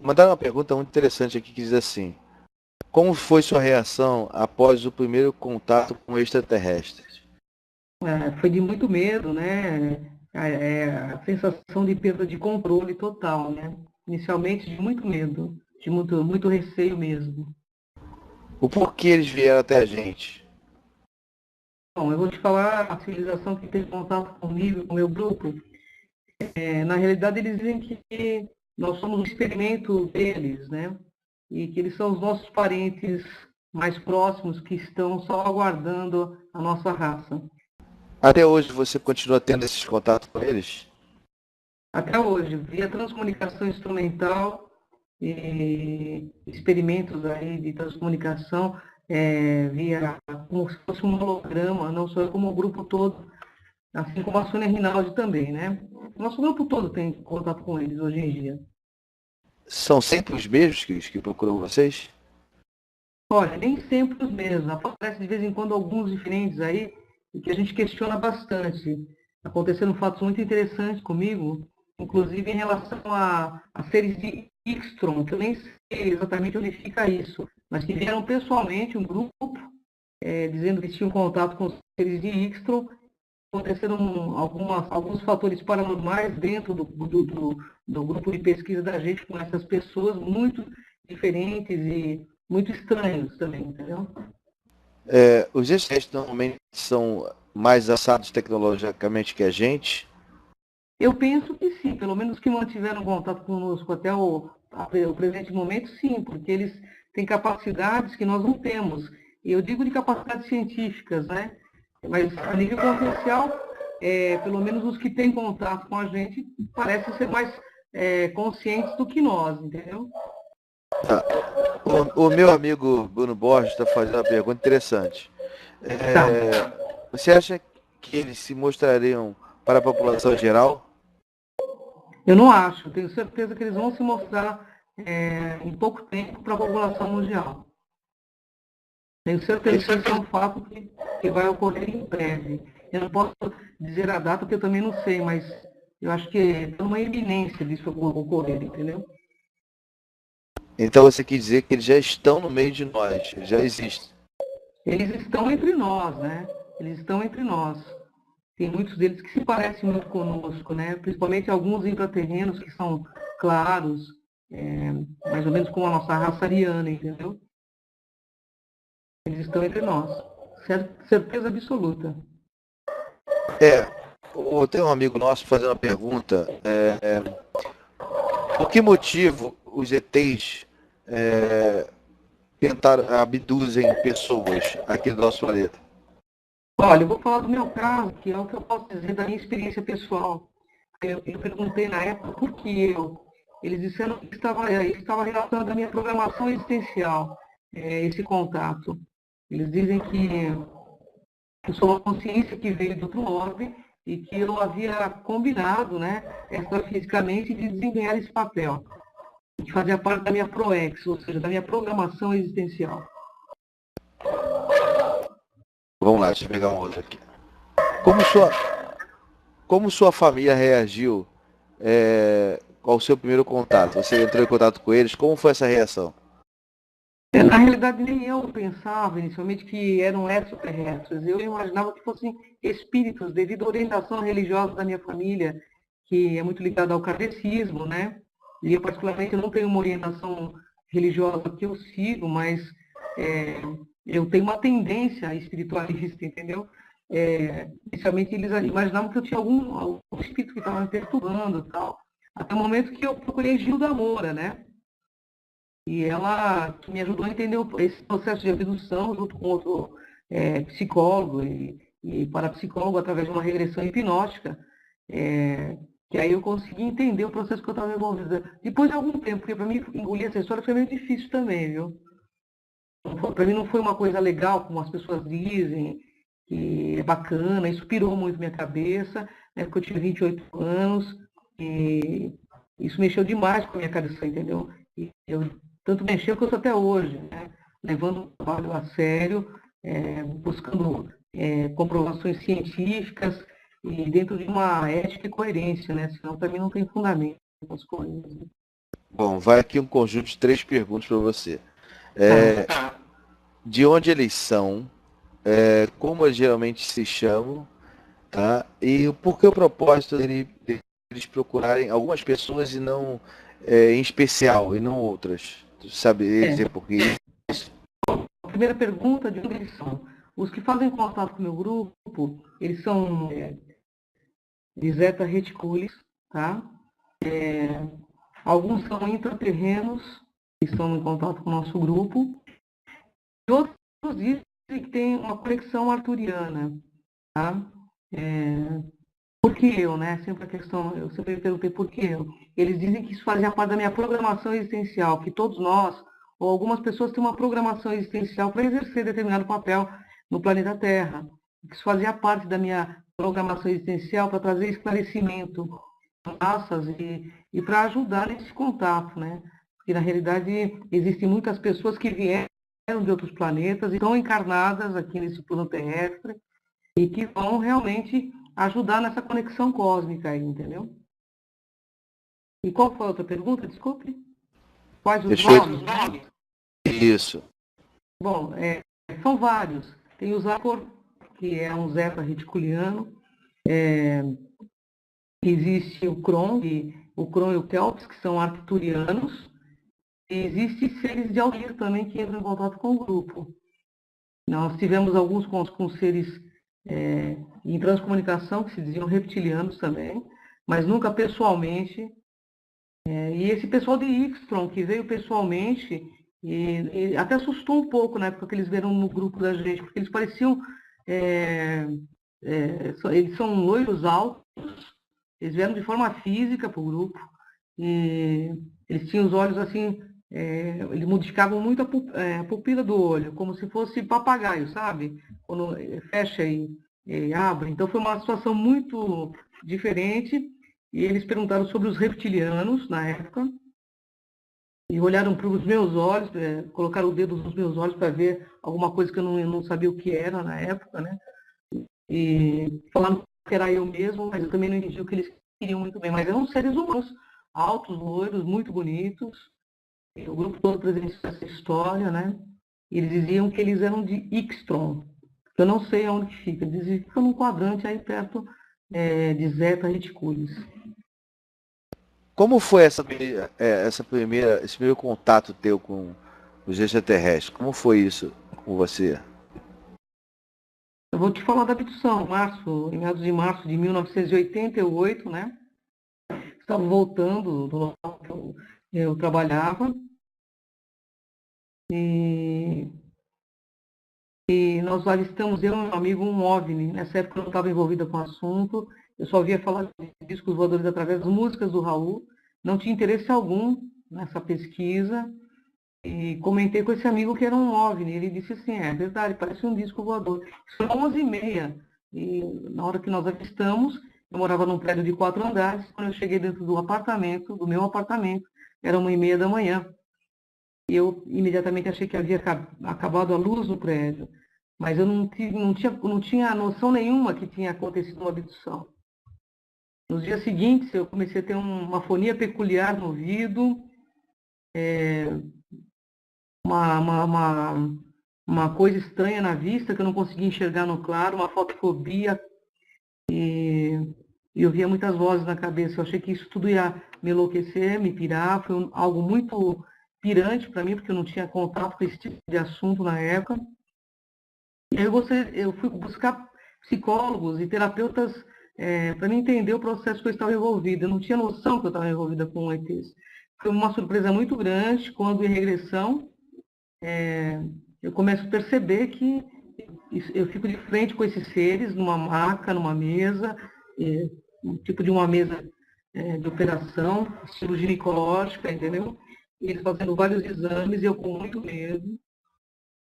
Mandaram uma pergunta muito interessante aqui que diz assim: como foi sua reação após o primeiro contato com extraterrestres? Foi de muito medo, né? A sensação de perda de controle total, né? Inicialmente de muito medo, de muito receio mesmo. O porquê eles vieram até a gente? Bom, eu vou te falar a civilização que teve contato comigo, com o meu grupo. Na realidade, eles dizem que nós somos um experimento deles, né? E que eles são os nossos parentes mais próximos que estão só aguardando a nossa raça. Até hoje você continua tendo esses contatos com eles? Até hoje, via transcomunicação instrumental e experimentos aí de transcomunicação, via como se fosse um holograma, não só eu, como o grupo todo, assim como a Sônia Rinaldi também, né? Nosso grupo todo tem contato com eles hoje em dia. São sempre os mesmos que procuram vocês? Olha, nem sempre os mesmos. Aparece de vez em quando alguns diferentes aí, e que a gente questiona bastante. Aconteceram fatos muito interessantes comigo, inclusive em relação a seres de Ixtron, que eu nem sei exatamente onde fica isso, mas que vieram pessoalmente, um grupo, dizendo que tinham contato com os seres de Ixtron. Aconteceram alguns fatores paranormais dentro do grupo de pesquisa da gente com essas pessoas, muito diferentes e muito estranhos também, entendeu? Os extraterrestres normalmente são mais avançados tecnologicamente que a gente. Eu penso que sim, pelo menos que mantiveram contato conosco até o presente momento, sim, porque eles têm capacidades que nós não temos. E eu digo de capacidades científicas, né? Mas a nível consciencial, pelo menos os que têm contato com a gente parecem ser mais conscientes do que nós, entendeu? O meu amigo Bruno Borges está fazendo uma pergunta interessante. Tá. Você acha que eles se mostrariam para a população geral? Eu não acho, tenho certeza que eles vão se mostrar em pouco tempo para a população mundial. Tenho certeza que isso é um fato que vai ocorrer em breve. Eu não posso dizer a data, porque eu também não sei, mas eu acho que é uma iminência disso ocorrer, entendeu? Então você quer dizer que eles já estão no meio de nós, eles já existem. Eles estão entre nós, né? Eles estão entre nós. Tem muitos deles que se parecem muito conosco, né? Principalmente alguns intraterrenos que são claros, mais ou menos como a nossa raça ariana, entendeu? Eles estão entre nós. Certeza absoluta. Tem um amigo nosso fazendo uma pergunta. Por que motivo os ETs tentaram, abduzem pessoas aqui do nosso planeta? Olha, eu vou falar do meu caso, que é o que eu posso dizer da minha experiência pessoal. Eu perguntei na época por que eu. Eles disseram que estava relacionado à minha programação existencial, esse contato. Eles dizem que eu sou uma consciência que veio de outro orbe e que eu havia combinado, né, extrafisicamente, de desempenhar esse papel, que fazia parte da minha ProEx, ou seja, da minha programação existencial. Vamos lá, deixa eu pegar um outro aqui. Como sua, como sua família reagiu ao seu primeiro contato? Você entrou em contato com eles, como foi essa reação? Na realidade, nem eu pensava inicialmente que eram extraterrestres. Eu imaginava que fossem espíritos, devido à orientação religiosa da minha família, que é muito ligada ao kardecismo, né? E eu, particularmente, não tenho uma orientação religiosa que eu sigo, mas é, eu tenho uma tendência espiritualista, entendeu? Inicialmente, eles imaginavam que eu tinha algum espírito que estava me perturbando e tal. Até o momento que eu procurei Gilda Moura, né? E ela que me ajudou a entender esse processo de abdução junto com outro psicólogo e parapsicólogo através de uma regressão hipnótica, que aí eu consegui entender o processo que eu estava envolvida. Depois de algum tempo, porque para mim engolir essa história foi meio difícil também, viu? Para mim não foi uma coisa legal, como as pessoas dizem, que é bacana, isso pirou muito minha cabeça, né, porque eu tinha 28 anos, e isso mexeu demais com a minha cabeça, entendeu? E eu tanto mexeu que eu sou até hoje, né, levando o trabalho a sério, buscando comprovações científicas e dentro de uma ética e coerência, né? Senão para mim não tem fundamento as coisas. Bom, vai aqui um conjunto de 3 perguntas para você. Tá. De onde eles são? Como eles geralmente se chamam? Tá? E por que o propósito deles procurarem algumas pessoas e não em especial, e não outras? Tu sabe dizer É. por quê? A primeira pergunta, de onde eles são? Os que fazem contato com o meu grupo, eles são de Zeta Reticulis, tá? Alguns são intraterrenos, que estão em contato com o nosso grupo, e outros dizem que tem uma conexão arturiana, tá? Por que eu, né? Sempre a questão, eu sempre me perguntei por que eu. Eles dizem que isso fazia parte da minha programação existencial, que todos nós, ou algumas pessoas têm uma programação existencial para exercer determinado papel no planeta Terra. Que isso fazia parte da minha programação existencial para trazer esclarecimento às massas e para ajudar nesse contato, né? Porque na realidade existem muitas pessoas que vieram de outros planetas e estão encarnadas aqui nesse plano terrestre e que vão realmente ajudar nessa conexão cósmica aí, entendeu? E qual foi a outra pergunta? Desculpe. Quais os Deixa eu... nomes? Isso. Bom, são vários. Tem o Zacor, que é um Zeta reticuliano. Existe o Kron, o Kron e o Kelps, que são arcturianos. E existem seres de Aldir também que entram em contato com o grupo. Nós tivemos alguns com seres em transcomunicação, que se diziam reptilianos também, mas nunca pessoalmente. E esse pessoal de Ixtron, que veio pessoalmente, e até assustou um pouco na época que eles vieram no grupo da gente, porque eles pareciam. Eles são loiros altos, eles vieram de forma física para o grupo, e eles tinham os olhos assim, eles modificavam muito a pupila do olho, como se fosse papagaio, sabe? Quando fecha e abre. Então foi uma situação muito diferente. E eles perguntaram sobre os reptilianos na época, e olharam para os meus olhos, colocaram o dedo nos meus olhos para ver alguma coisa que eu não sabia o que era na época, né? E falaram que era eu mesmo, mas eu também não entendi o que eles queriam muito bem. Mas eram seres humanos, altos, loiros, muito bonitos. E o grupo todo presenciou essa história, né? E eles diziam que eles eram de Ixtron. Eu não sei aonde que fica. Eles diziam que fica num quadrante aí perto de Zeta Reticulis. Como foi esse primeiro contato teu com os extraterrestres? Como foi isso com você? Eu vou te falar da abdução, em meados de março de 1988, né? Estava voltando do local que eu trabalhava e, nós avistamos, eu e meu amigo, um OVNI. Nessa época eu não estava envolvida com o assunto, eu só ouvia falar de discos voadores através das músicas do Raul, não tinha interesse algum nessa pesquisa. E comentei com esse amigo que era um OVNI. Ele disse assim, é verdade, parece um disco voador. Isso foi 11h30. E na hora que nós avistamos, eu morava num prédio de 4 andares. Quando eu cheguei dentro do meu apartamento, era 1h30 da manhã. E eu imediatamente achei que havia acabado a luz no prédio. Mas eu não tinha noção nenhuma que tinha acontecido uma abdução. Nos dias seguintes, eu comecei a ter uma fonia peculiar no ouvido, uma, uma, uma, uma coisa estranha na vista, que eu não conseguia enxergar no claro, uma fotofobia, e eu via muitas vozes na cabeça. Eu achei que isso tudo ia me enlouquecer, me pirar. Foi algo muito pirante para mim, porque eu não tinha contato com esse tipo de assunto na época. E aí eu fui buscar psicólogos e terapeutas para me entender o processo que eu estava envolvida. Eu não tinha noção que eu estava envolvida com ETs. Foi uma surpresa muito grande quando, em regressão, eu começo a perceber que eu fico de frente com esses seres, numa maca, numa mesa, um tipo de uma mesa de operação, estilo ginecológica, entendeu? E eles fazendo vários exames, e eu com muito medo.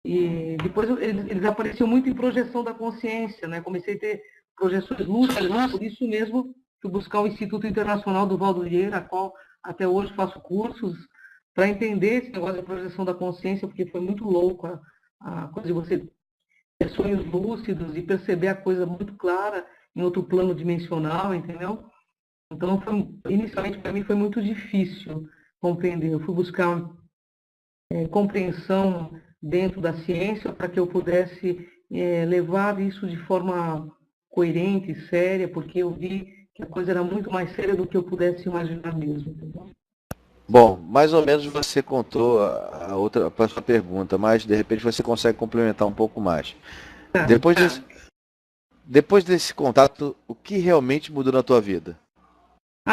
E depois eles apareciam muito em projeção da consciência, né? Comecei a ter projeções lúcidas, por isso mesmo fui buscar o Instituto Internacional do Valdo Vieira, a qual até hoje faço cursos, para entender esse negócio da projeção da consciência, porque foi muito louco a coisa de você ter sonhos lúcidos e perceber a coisa muito clara em outro plano dimensional, entendeu? Então, inicialmente para mim foi muito difícil. compreender. Eu fui buscar compreensão dentro da ciência para que eu pudesse levar isso de forma coerente e séria, porque eu vi que a coisa era muito mais séria do que eu pudesse imaginar mesmo. Entendeu? Bom, mais ou menos você contou a outra a sua pergunta, mas de repente você consegue complementar um pouco mais. Depois desse, depois desse contato, o que realmente mudou na tua vida?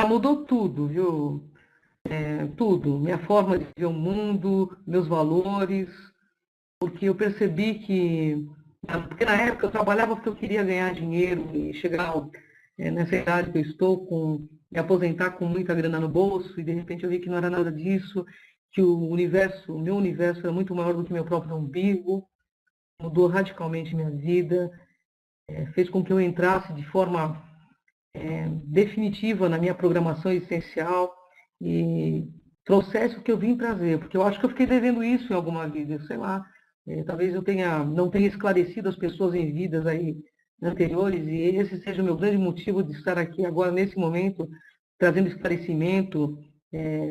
Mudou tudo, viu? Tudo. Minha forma de ver o mundo, meus valores, porque eu percebi que... Porque na época eu trabalhava porque eu queria ganhar dinheiro e chegar nessa idade que eu estou, me aposentar com muita grana no bolso, e de repente eu vi que não era nada disso, que o meu universo era muito maior do que meu próprio umbigo, mudou radicalmente minha vida, fez com que eu entrasse de forma definitiva na minha programação existencial e trouxesse o que eu vim trazer, porque eu acho que eu fiquei devendo isso em alguma vida, sei lá, talvez eu não tenha esclarecido as pessoas em vidas aí anteriores, e esse seja o meu grande motivo de estar aqui agora, nesse momento, trazendo esclarecimento,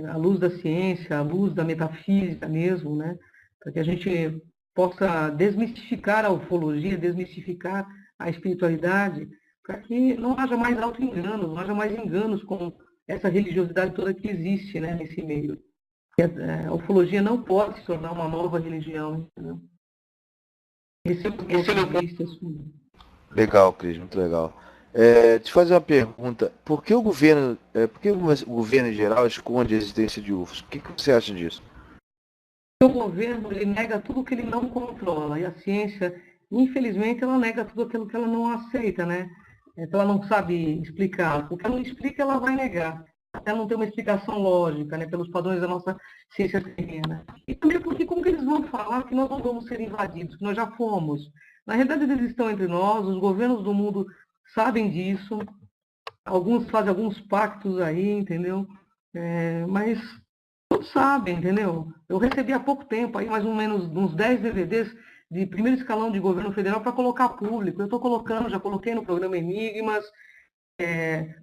à luz da ciência, à luz da metafísica mesmo, né, para que a gente possa desmistificar a ufologia, desmistificar a espiritualidade, para que não haja mais auto-enganos, não haja mais enganos com essa religiosidade toda que existe, né, nesse meio. A ufologia não pode se tornar uma nova religião, entendeu? Esse é o meu ponto de vista. Assim. Legal, Cris, muito legal. Te fazer uma pergunta, por que o governo em geral esconde a existência de UFOs? O que você acha disso? O governo ele nega tudo que ele não controla, e a ciência, infelizmente, ela nega tudo aquilo que ela não aceita, né? Então ela não sabe explicar. O que ela não explica, ela vai negar. Até não ter uma explicação lógica, né, pelos padrões da nossa ciência terrena. E também porque como que eles vão falar que nós não vamos ser invadidos, que nós já fomos? Na realidade, eles estão entre nós, os governos do mundo sabem disso, alguns fazem alguns pactos aí, entendeu? Mas todos sabem, entendeu? Eu recebi há pouco tempo, aí mais ou menos uns 10 DVDs de primeiro escalão de governo federal para colocar público. Eu estou colocando, já coloquei no programa Enigmas,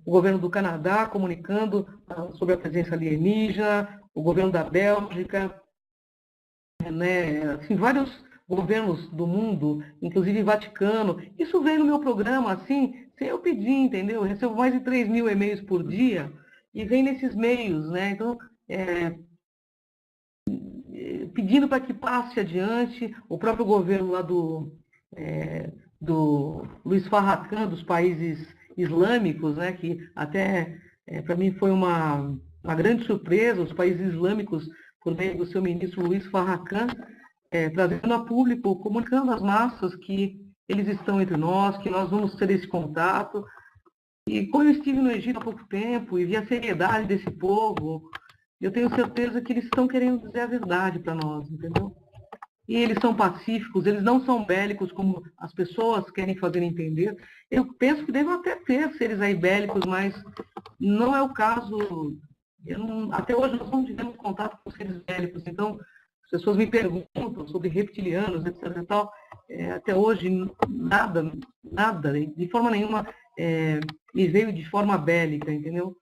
o governo do Canadá comunicando sobre a presença alienígena, o governo da Bélgica, né? Assim, vários governos do mundo, inclusive Vaticano. Isso veio no meu programa, assim, sem eu pedir, entendeu? Eu recebo mais de 3 mil e-mails por dia e vem nesses meios, né? Então, pedindo para que passe adiante, o próprio governo lá do Luiz Farrakhan, dos países islâmicos, né, que até para mim foi uma grande surpresa, os países islâmicos, por meio do seu ministro Luiz Farrakhan, trazendo a público, comunicando às massas que eles estão entre nós, que nós vamos ter esse contato. E quando eu estive no Egito há pouco tempo e vi a seriedade desse povo, eu tenho certeza que eles estão querendo dizer a verdade para nós, entendeu? E eles são pacíficos, eles não são bélicos como as pessoas querem fazer entender. Eu penso que devem até ter seres aí bélicos, mas não é o caso. Até hoje nós não tivemos contato com seres bélicos, então as pessoas me perguntam sobre reptilianos, etc. E tal. Até hoje nada, de forma nenhuma, me veio de forma bélica, entendeu?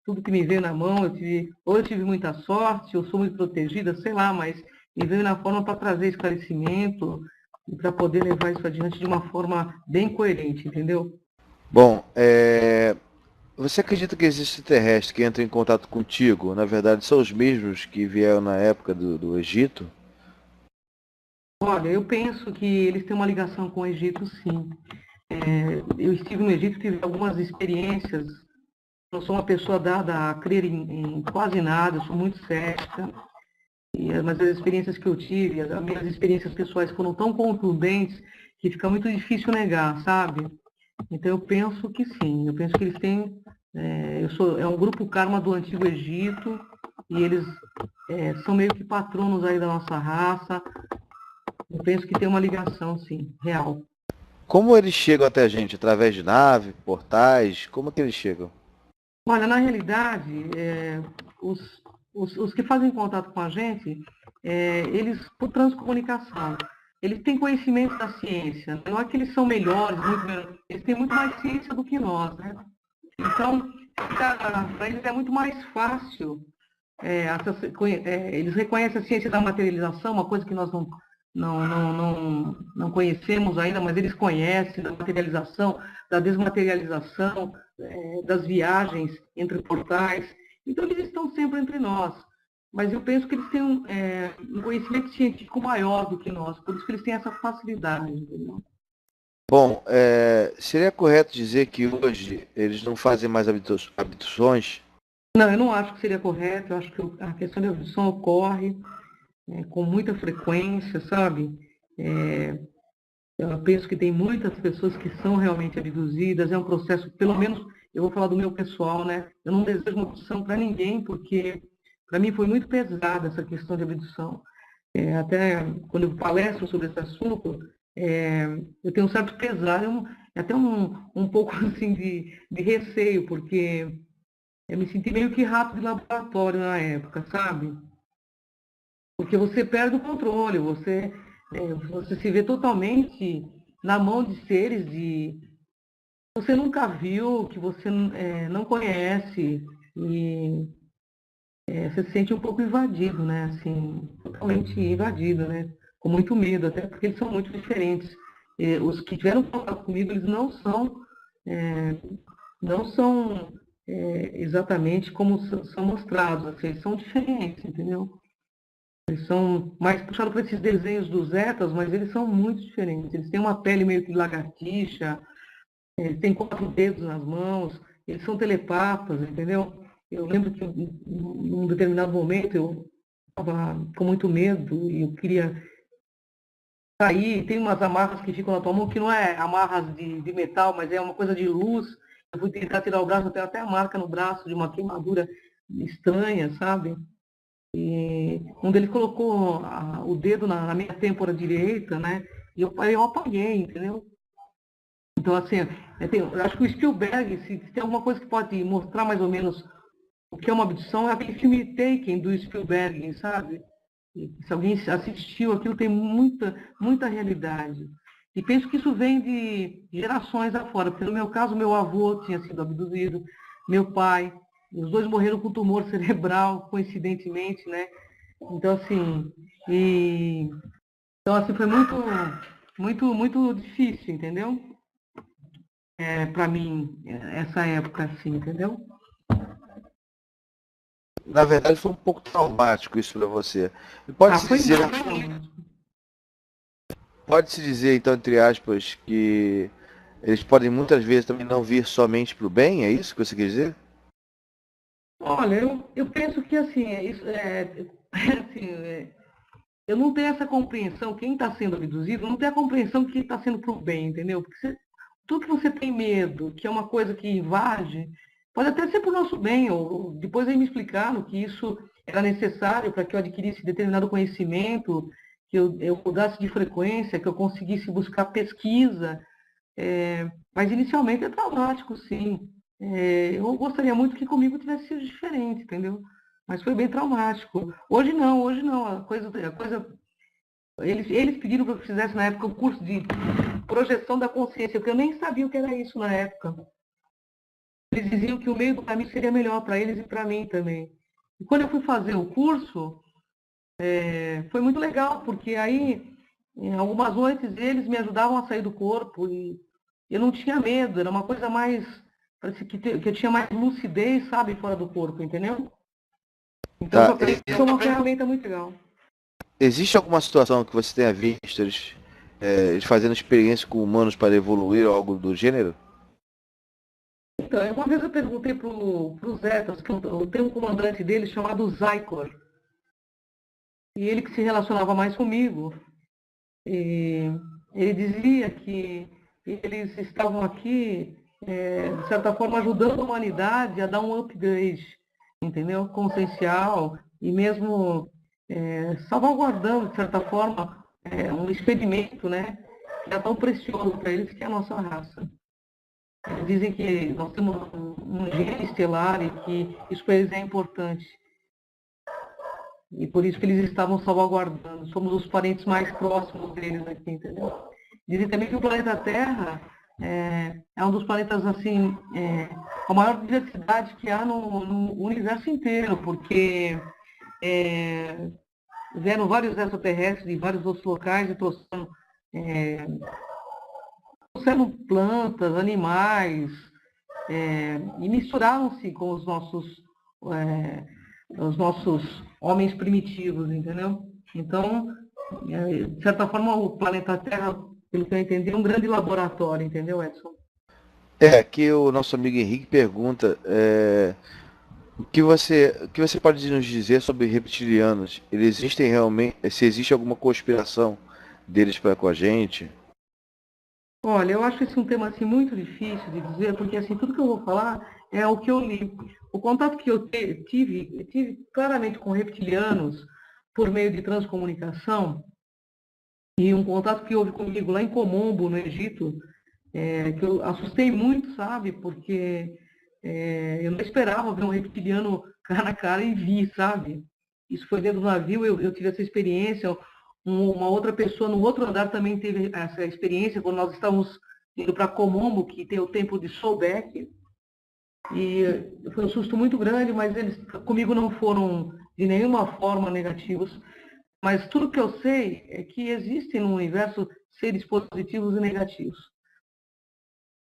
Tudo que me veio na mão, eu tive muita sorte, eu sou muito protegida, sei lá, mas me veio na forma para trazer esclarecimento e para poder levar isso adiante de uma forma bem coerente, entendeu? Bom, você acredita que existem extraterrestres que entram em contato contigo, na verdade, são os mesmos que vieram na época do Egito? Olha, eu penso que eles têm uma ligação com o Egito, sim. Eu estive no Egito, tive algumas experiências. Eu sou uma pessoa dada a crer em quase nada, eu sou muito cética. Mas as experiências que eu tive, as minhas experiências pessoais foram tão contundentes que fica muito difícil negar, sabe? Então eu penso que sim, eu penso que eles têm... é um grupo karma do Antigo Egito e eles são meio que patronos aí da nossa raça. Eu penso que tem uma ligação, sim, real. Como eles chegam até a gente? Através de nave, portais? Como é que eles chegam? Olha, na realidade, os que fazem contato com a gente, eles, por transcomunicação, eles têm conhecimento da ciência. Não é que eles são melhores, muito melhores, eles têm muito mais ciência do que nós, né? Então, para eles é muito mais fácil eles reconhecem a ciência da materialização, uma coisa que nós não conhecemos ainda, mas eles conhecem da materialização, da desmaterialização, das viagens entre portais. Então, eles estão sempre entre nós. Mas eu penso que eles têm um conhecimento científico maior do que nós, por isso que eles têm essa facilidade, entendeu? Bom, seria correto dizer que hoje eles não fazem mais abduções? Não, eu não acho que seria correto, eu acho que a questão de abdução ocorre com muita frequência, sabe? Eu penso que tem muitas pessoas que são realmente abduzidas, é um processo, pelo menos, eu vou falar do meu pessoal, né? Eu não desejo uma abdução para ninguém, porque para mim foi muito pesada essa questão de abdução. Até quando eu palestro sobre esse assunto, eu tenho um certo pesar, até um pouco assim de receio, porque eu me senti meio que rato de laboratório na época, sabe? Porque você perde o controle, você se vê totalmente na mão de seres que você nunca viu, que você não conhece, e você se sente um pouco invadido, né? Assim, totalmente invadido, né? Com muito medo, até porque eles são muito diferentes. Os que tiveram contato comigo, eles não são exatamente como são mostrados, assim, eles são diferentes, entendeu? Eles são mais puxados para esses desenhos dos Zetas, mas eles são muito diferentes. Eles têm uma pele meio que lagartixa, eles têm 4 dedos nas mãos, eles são telepatas, entendeu? Eu lembro que em um determinado momento eu estava com muito medo e eu queria sair. Tem umas amarras que ficam na tua mão, que não é amarras de metal, mas é uma coisa de luz. Eu fui tentar tirar o braço, eu tenho até a marca no braço de uma queimadura estranha, sabe? E um deles colocou o dedo na minha têmpora direita, né? E eu apaguei, entendeu? Então, assim, eu acho que o Spielberg, se tem alguma coisa que pode mostrar mais ou menos o que é uma abdução, é aquele filme Taken, do Spielberg, sabe? E se alguém assistiu, aquilo tem muita, muita realidade. E penso que isso vem de gerações afora, porque no meu caso, meu avô tinha sido abduzido, meu pai, os dois morreram com tumor cerebral, coincidentemente, né? Então, assim, foi muito, muito, muito difícil, entendeu? Para mim, essa época, assim, entendeu? Na verdade, foi um pouco traumático isso para você. E pode-se Foi dizer, muito. pode-se dizer, então, entre aspas, que eles podem muitas vezes também não vir somente para o bem, é isso que você quer dizer? Olha, eu penso que, assim, assim, eu não tenho essa compreensão, quem está sendo abduzido não tem a compreensão que está sendo para o bem, entendeu? Porque tudo que você tem medo, que é uma coisa que invade, pode até ser para o nosso bem, ou depois aí me explicaram que isso era necessário para que eu adquirisse determinado conhecimento, que eu mudasse de frequência, que eu conseguisse buscar pesquisa, mas inicialmente é traumático, sim. Eu gostaria muito que comigo tivesse sido diferente, entendeu? Mas foi bem traumático. Hoje não. Eles pediram para que eu fizesse na época o curso de projeção da consciência, porque eu nem sabia o que era isso na época. Eles diziam que o meio do caminho seria melhor para eles e para mim também. E quando eu fui fazer o curso, foi muito legal, porque aí, em algumas noites, eles me ajudavam a sair do corpo e eu não tinha medo, era uma coisa mais. Parece que eu tinha mais lucidez, sabe, fora do corpo, entendeu? Então, Tá. foi uma ferramenta muito legal. Existe alguma situação que você tenha visto eles fazendo experiência com humanos para evoluir ou algo do gênero? Então, uma vez eu perguntei para o Zetas, que eu tenho um comandante dele chamado Zykor, e ele que se relacionava mais comigo, e ele dizia que eles estavam aqui, de certa forma, ajudando a humanidade a dar um upgrade, entendeu? Consciencial, e mesmo salvaguardando, de certa forma, um experimento, né? Que é tão precioso para eles, que é a nossa raça. Eles dizem que nós temos um gene estelar e que isso para eles é importante. E por isso que eles estavam salvaguardando. Somos os parentes mais próximos deles aqui, entendeu? Dizem também que o planeta Terra é um dos planetas assim, com a maior diversidade que há no universo inteiro, porque vieram vários extraterrestres de vários outros locais e trouxeram plantas, animais, e misturaram-se com os nossos homens primitivos, entendeu? Então, de certa forma, o planeta Terra, pelo que eu entendi, é um grande laboratório, entendeu, Edson? Aqui o nosso amigo Henrique pergunta, o que você pode nos dizer sobre reptilianos? Eles existem realmente? Se existe alguma conspiração deles para com a gente? Olha, eu acho esse um tema assim, muito difícil de dizer, porque assim, tudo que eu vou falar é o que eu li. O contato que eu tive claramente com reptilianos por meio de transcomunicação, e um contato que houve comigo lá em Comombo, no Egito, que eu assustei muito, sabe? Porque eu não esperava ver um reptiliano cara a cara e vi, sabe? Isso foi dentro do navio, eu tive essa experiência. Uma outra pessoa no outro andar também teve essa experiência quando nós estávamos indo para Comombo, que tem o templo de Sobek. E foi um susto muito grande, mas eles comigo não foram de nenhuma forma negativos. Mas tudo que eu sei é que existem no universo seres positivos e negativos.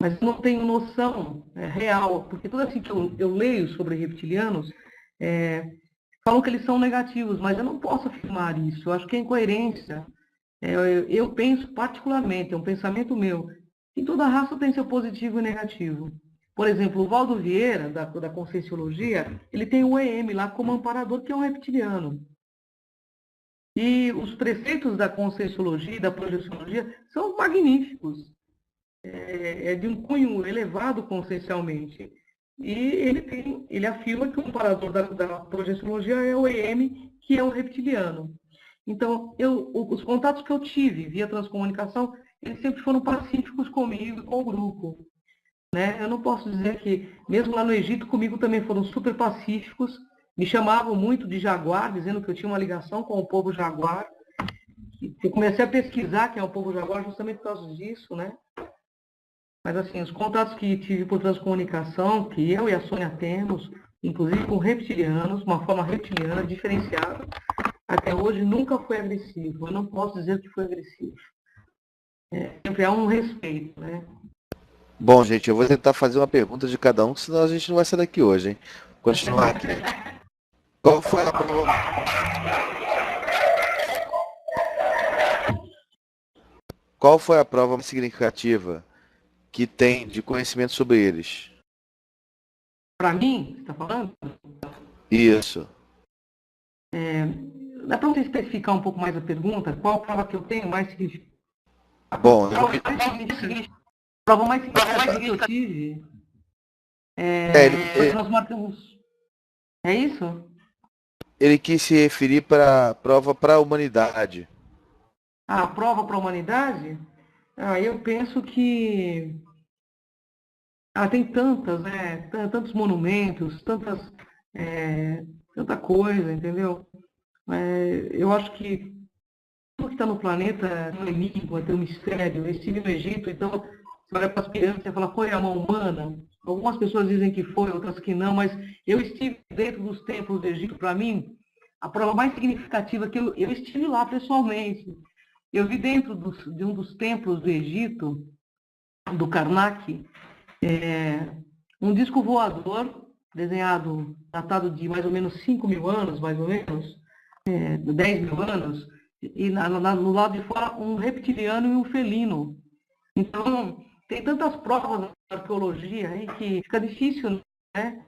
Mas eu não tenho noção real, porque tudo assim que eu leio sobre reptilianos, falam que eles são negativos, mas eu não posso afirmar isso. Eu acho que é incoerência. Eu penso particularmente, é um pensamento meu, que toda raça tem seu positivo e negativo. Por exemplo, o Valdo Vieira, da Conscienciologia, ele tem o EM lá como amparador, que é um reptiliano. E os preceitos da Conscienciologia e da Projeciologia são magníficos. É de um cunho elevado consciencialmente. E ele afirma que o amparador da Projeciologia é o EM, que é o reptiliano. Então, os contatos que eu tive via transcomunicação, eles sempre foram pacíficos comigo e com o grupo. Né? Eu não posso dizer que, mesmo lá no Egito, comigo também foram super pacíficos, me chamavam muito de jaguar, dizendo que eu tinha uma ligação com o povo jaguar. Eu comecei a pesquisar quem é o povo jaguar justamente por causa disso, né? Mas assim, os contatos que tive por transcomunicação, que eu e a Sônia temos, inclusive com reptilianos, uma forma reptiliana diferenciada, até hoje nunca foi agressivo. Eu não posso dizer que foi agressivo. Sempre há um respeito, né? Bom, gente, eu vou tentar fazer uma pergunta de cada um, senão a gente não vai sair daqui hoje, hein? Continuar aqui. Qual foi a prova? Qual foi a prova mais significativa que tem de conhecimento sobre eles? Para mim, você está falando? Isso. Dá para você especificar um pouco mais a pergunta? Qual prova que eu tenho mais significativa? Bom, A prova mais significativa que eu tive nós marcamos. É isso? ele quis se referir para a prova para a humanidade. A prova para a humanidade? Eu penso que tem tantas, né? Tantos monumentos, tanta coisa, entendeu? Eu acho que tudo que está no planeta é um enigma, tem um mistério. Eu estive no Egito, então você olha para as pirâmides e fala, foi a mão humana? Algumas pessoas dizem que foi, outras que não, mas eu estive dentro dos templos do Egito. Para mim, a prova mais significativa que eu estive lá pessoalmente. Eu vi dentro de um dos templos do Egito, do Karnak, um disco voador desenhado, datado de mais ou menos 5.000 anos, mais ou menos, 10.000 anos, e no lado de fora um reptiliano e um felino. Então, tem tantas provas na arqueologia aí que fica difícil, né,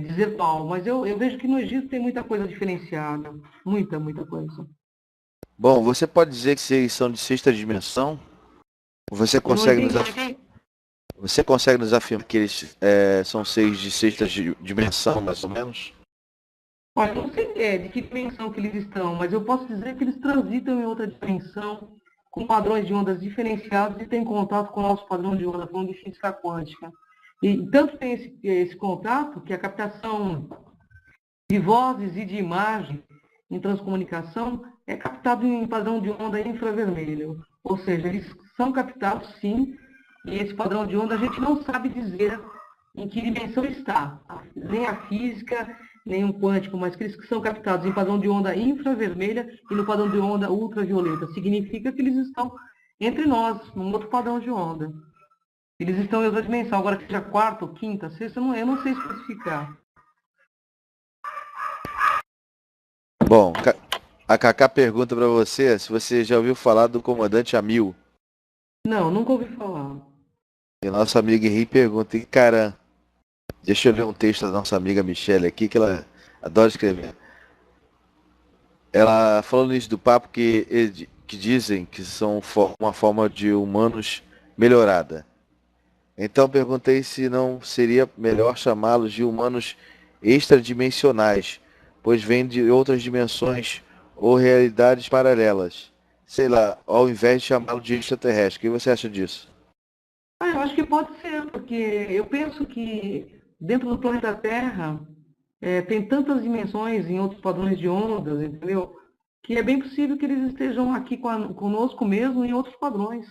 dizer qual, mas eu vejo que no Egito tem muita coisa diferenciada, muita coisa. Bom, você pode dizer que vocês são de sexta dimensão? Você consegue nos afirmar que eles são seres de sexta dimensão, mais ou menos? Olha, eu não sei de que dimensão que eles estão, mas eu posso dizer que eles transitam em outra dimensão, com padrões de ondas diferenciados e têm contato com o nosso padrão de onda, falando de física quântica. E tanto tem esse contato que a captação de vozes e de imagem em transcomunicação é captado em padrão de onda infravermelho. Ou seja, eles são captados sim, e esse padrão de onda a gente não sabe dizer em que dimensão está. Nem a física, nem um quântico, mas que eles são captados em padrão de onda infravermelha e no padrão de onda ultravioleta. Significa que eles estão entre nós, num outro padrão de onda. Eles estão em outra dimensão. Agora, que seja quarta, ou quinta, sexta, eu não sei especificar. Bom, a Cacá pergunta para você se você já ouviu falar do comandante Amil. Não, nunca ouvi falar. E nosso amigo Henrique pergunta, e cara, deixa eu ler um texto da nossa amiga Michelle aqui, que ela adora escrever. Ela falou no início do papo que dizem que são uma forma de humanos melhorada. Então perguntei se não seria melhor chamá-los de humanos extradimensionais, pois vêm de outras dimensões ou realidades paralelas. Sei lá, ao invés de chamá-lo de extraterrestre. O que você acha disso? Eu acho que pode ser, porque eu penso que dentro do planeta Terra tem tantas dimensões em outros padrões de ondas, entendeu? Que é bem possível que eles estejam aqui conosco mesmo em outros padrões.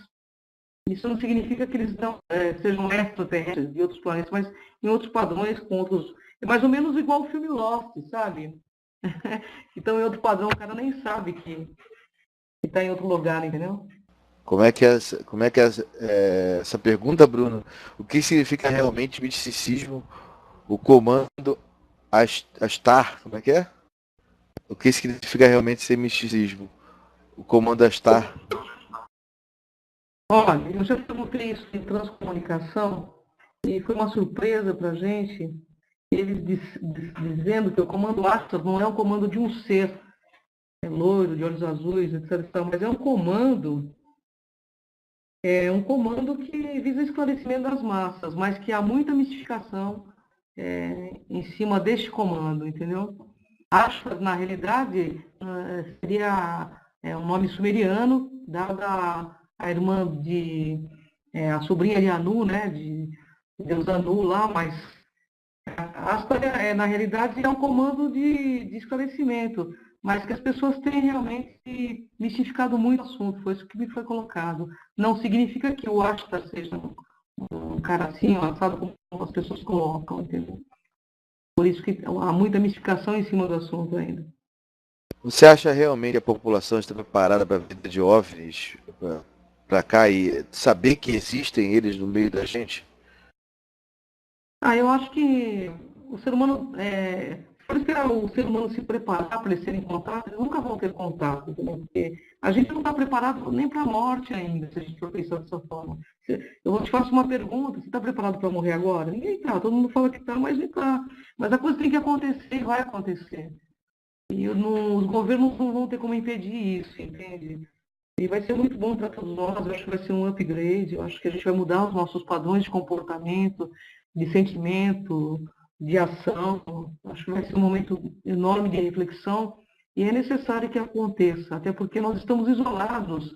Isso não significa que eles não sejam extraterrestres de outros planetas, mas em outros padrões, com outros. É mais ou menos igual o filme Lost, sabe? Então, em outro padrão, o cara nem sabe que está em outro lugar, entendeu? Essa pergunta, Bruno? O que significa realmente misticismo? O comando Astar, como é que é? O que significa realmente ser misticismo? O comando Astar. Olha, eu já perguntei isso em transcomunicação e foi uma surpresa para a gente, eles dizendo que o comando Astas não é um comando de um ser loiro, de olhos azuis, etc. Mas é um comando que visa esclarecimento das massas, mas que há muita mistificação em cima deste comando, entendeu? Astas, na realidade, seria um nome sumeriano, dado à irmã a sobrinha de Anu, né, de Deus Anu lá, mas Astas, na realidade, é um comando de esclarecimento, mas que as pessoas têm realmente mistificado muito o assunto, foi isso que me foi colocado. Não significa que o Astas seja um cara assim, assado como as pessoas colocam, entendeu? Por isso que há muita mistificação em cima do assunto ainda. Você acha realmente que a população está preparada para a vida de OVNIs para cá e saber que existem eles no meio da gente? Eu acho que o ser humano, se for esperar o ser humano se preparar para eles terem contato, eles nunca vão ter contato, entendeu? Porque a gente não está preparado nem para a morte ainda, se a gente for pensar dessa forma. Eu te faço uma pergunta, você está preparado para morrer agora? Ninguém está, todo mundo fala que está, mas não está. Mas a coisa tem que acontecer e vai acontecer. E os governos não vão ter como impedir isso, entende? E vai ser muito bom para todos nós, eu acho que vai ser um upgrade, eu acho que a gente vai mudar os nossos padrões de comportamento, de sentimento, de ação. Acho que vai ser um momento enorme de reflexão e é necessário que aconteça, até porque nós estamos isolados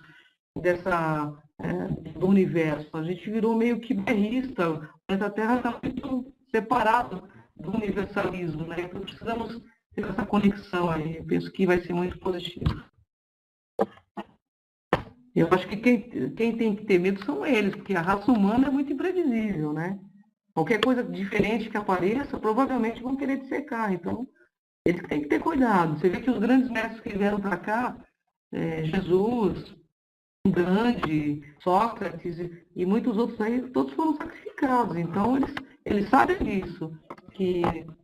do universo. A gente virou meio que berrista, o planeta Terra está muito separado do universalismo, né? Então precisamos ter essa conexão aí. Eu penso que vai ser muito positivo. Eu acho que quem tem que ter medo são eles, porque a raça humana é muito imprevisível, né? Qualquer coisa diferente que apareça, provavelmente vão querer dissecar. Então, eles têm que ter cuidado. Você vê que os grandes mestres que vieram para cá, Jesus, Gandhi, Sócrates e muitos outros aí, todos foram sacrificados. Então, eles sabem disso, que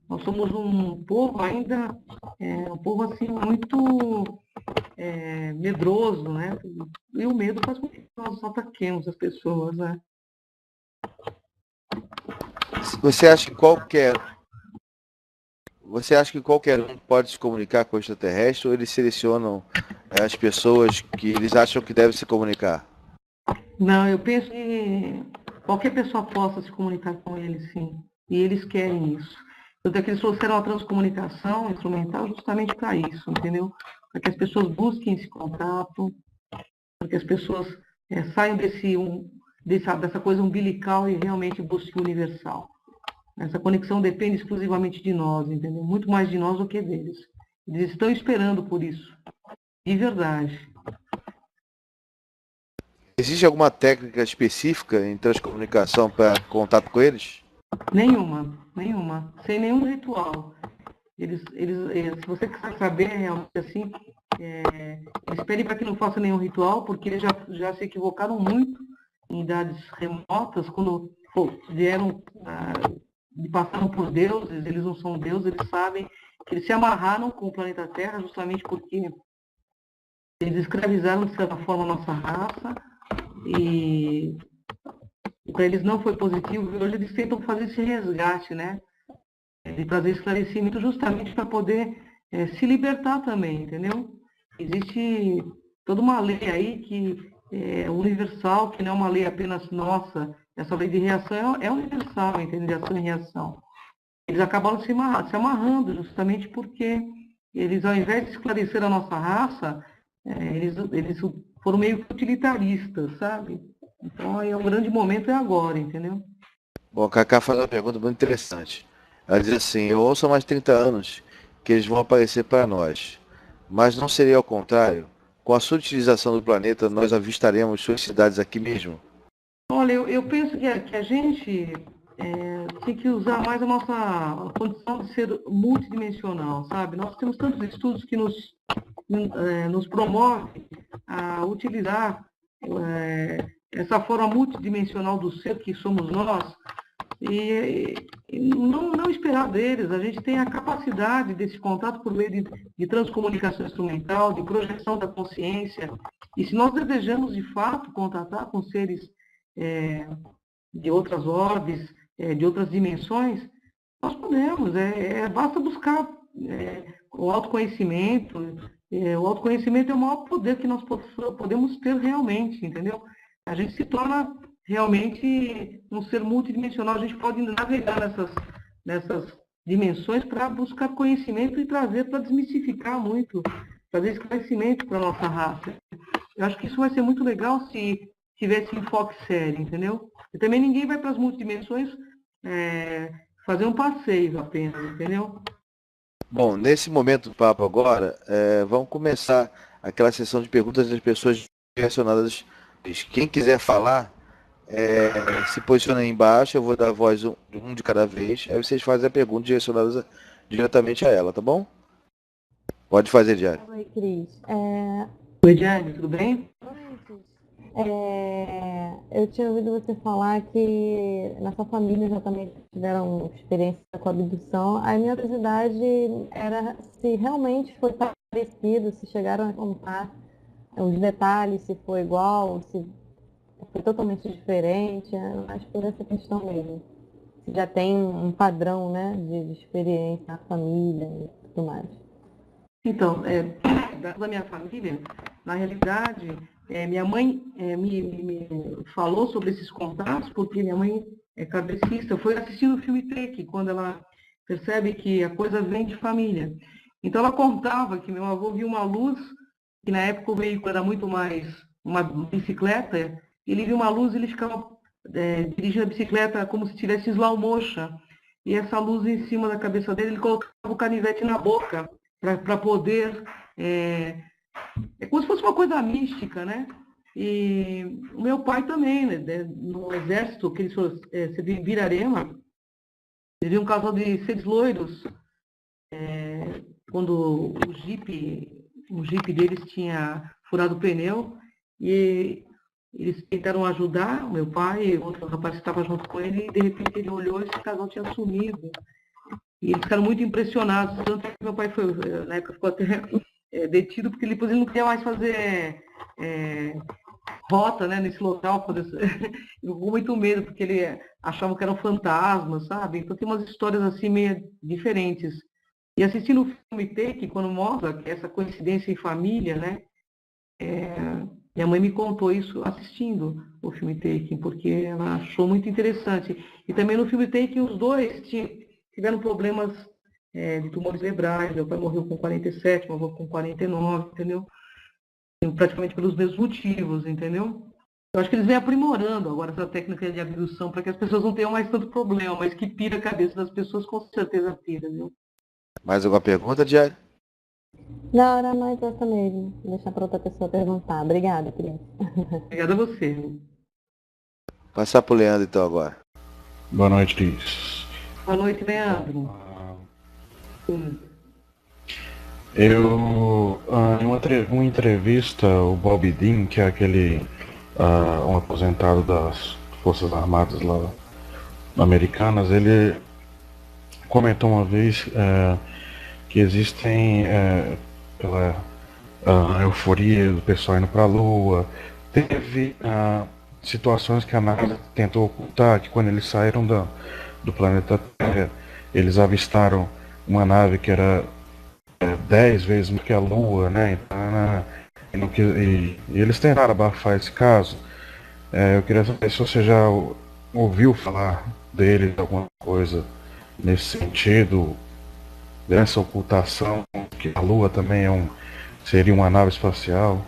nós somos um povo ainda, um povo assim muito medroso, né? E o medo faz com que nós ataquemos as pessoas, né? Você acha que qualquer um pode se comunicar com o extraterrestre ou eles selecionam as pessoas que eles acham que devem se comunicar? Não, eu penso que qualquer pessoa possa se comunicar com eles, sim. E eles querem isso. Tanto é que eles trouxeram a transcomunicação instrumental justamente para isso, entendeu? Para que as pessoas busquem esse contato, para que as pessoas saiam dessa coisa umbilical e realmente busquem o universal. Essa conexão depende exclusivamente de nós, entendeu? Muito mais de nós do que deles. Eles estão esperando por isso, de verdade. Existe alguma técnica específica em transcomunicação para contato com eles? Nenhuma, nenhuma, sem nenhum ritual. Se você quiser saber realmente assim, eles pedem para que não faça nenhum ritual, porque eles já se equivocaram muito em idades remotas, quando vieram, passaram por deuses, eles não são deuses, eles sabem que eles se amarraram com o planeta Terra justamente porque eles escravizaram, de certa forma, a nossa raça, e para eles não foi positivo, e hoje eles tentam fazer esse resgate, né? De trazer esclarecimento justamente para poder se libertar também, entendeu? Existe toda uma lei aí que é universal, que não é uma lei apenas nossa. Essa lei de reação é universal, entende? De ação e reação. Eles acabaram se amarrando justamente porque eles, ao invés de esclarecer a nossa raça, eles foram meio que utilitaristas, sabe? Então, aí, o grande momento é agora, entendeu? Bom, a Cacá faz uma pergunta muito interessante. Ela diz assim, eu ouço há mais de 30 anos que eles vão aparecer para nós. Mas não seria ao contrário? Com a sutilização do planeta, nós avistaremos suas cidades aqui mesmo? Olha, eu penso que a gente tem que usar mais a nossa condição de ser multidimensional, sabe? Nós temos tantos estudos que nos promovem a utilizar essa forma multidimensional do ser que somos nós e não esperar deles. A gente tem a capacidade desse contato por meio de transcomunicação instrumental, de projeção da consciência. E se nós desejamos, de fato, contatar com seres de outras orbes, de outras dimensões, nós podemos. Basta buscar o autoconhecimento. O autoconhecimento é o maior poder que nós podemos ter realmente, entendeu? A gente se torna realmente um ser multidimensional. A gente pode navegar nessas dimensões para buscar conhecimento e trazer para desmistificar muito, trazer esclarecimento para a nossa raça. Eu acho que isso vai ser muito legal se tivesse enfoque sério, entendeu? E também ninguém vai para as multidimensões fazer um passeio apenas, entendeu? Bom, nesse momento do papo agora, vamos começar aquela sessão de perguntas das pessoas direcionadas. Quem quiser falar, se posiciona aí embaixo, eu vou dar a voz um de cada vez, aí vocês fazem a pergunta direcionada diretamente a ela, tá bom? Pode fazer, Diário. Oi, Cris. Oi, Diane, tudo bem? Eu tinha ouvido você falar que na sua família já também tiveram experiência com abdução. A minha curiosidade era se realmente foi parecido, se chegaram a contar os detalhes, se foi igual, se foi totalmente diferente, mas por essa questão mesmo. Se já tem um padrão, né, de experiência na família e tudo mais. Então, da minha família, na realidade, minha mãe me falou sobre esses contatos, porque minha mãe é kardecista, foi assistindo o filme Take, quando ela percebe que a coisa vem de família. Então, ela contava que meu avô viu uma luz, que na época o veículo era muito mais uma bicicleta, ele viu uma luz e ele ficava dirigindo a bicicleta como se tivesse slow motion, e essa luz em cima da cabeça dele, ele colocava o canivete na boca, para poder. É como se fosse uma coisa mística, né? E o meu pai também, né, no exército, que ele serviu em Virarema, ele viu um casal de seres loiros, quando o jipe deles tinha furado o pneu, e eles tentaram ajudar o meu pai, outro rapaz que estava junto com ele, e de repente ele olhou e esse casal tinha sumido. E eles ficaram muito impressionados, tanto que meu pai foi, na época ficou até detido, porque depois ele não queria mais fazer rota, né, nesse local. Ele ficou muito medo, porque ele achava que eram fantasmas, sabe? Então tem umas histórias assim meio diferentes. E assistindo o filme Take, quando mostra essa coincidência em família, né? Minha mãe me contou isso assistindo o filme Take, porque ela achou muito interessante. E também no filme Take os dois tiveram problemas de tumores cerebrais. Meu pai morreu com 47, meu avô com 49, entendeu? Praticamente pelos mesmos motivos, entendeu? Eu acho que eles vêm aprimorando agora essa técnica de abdução para que as pessoas não tenham mais tanto problema, mas que pira a cabeça das pessoas, com certeza pira, viu? Mais alguma pergunta, Diário? Não, era mais essa mesmo. Deixar para outra pessoa perguntar. Obrigada, Cris. Obrigada a você. Passar pro Leandro então agora. Boa noite, Cris. Boa noite, Leandro. Sim. Em uma entrevista, o Bob Dean, que é aquele um aposentado das Forças Armadas lá americanas, ele comentou uma vez que existem, pela euforia do pessoal indo para a Lua, teve situações que a NASA tentou ocultar, que quando eles saíram do planeta Terra, eles avistaram uma nave que era 10 vezes mais que a Lua, né? Então, e eles tentaram abafar esse caso. Eu queria saber se você já ouviu falar deles, alguma coisa nesse sentido, dessa ocultação, que a Lua também seria uma nave espacial.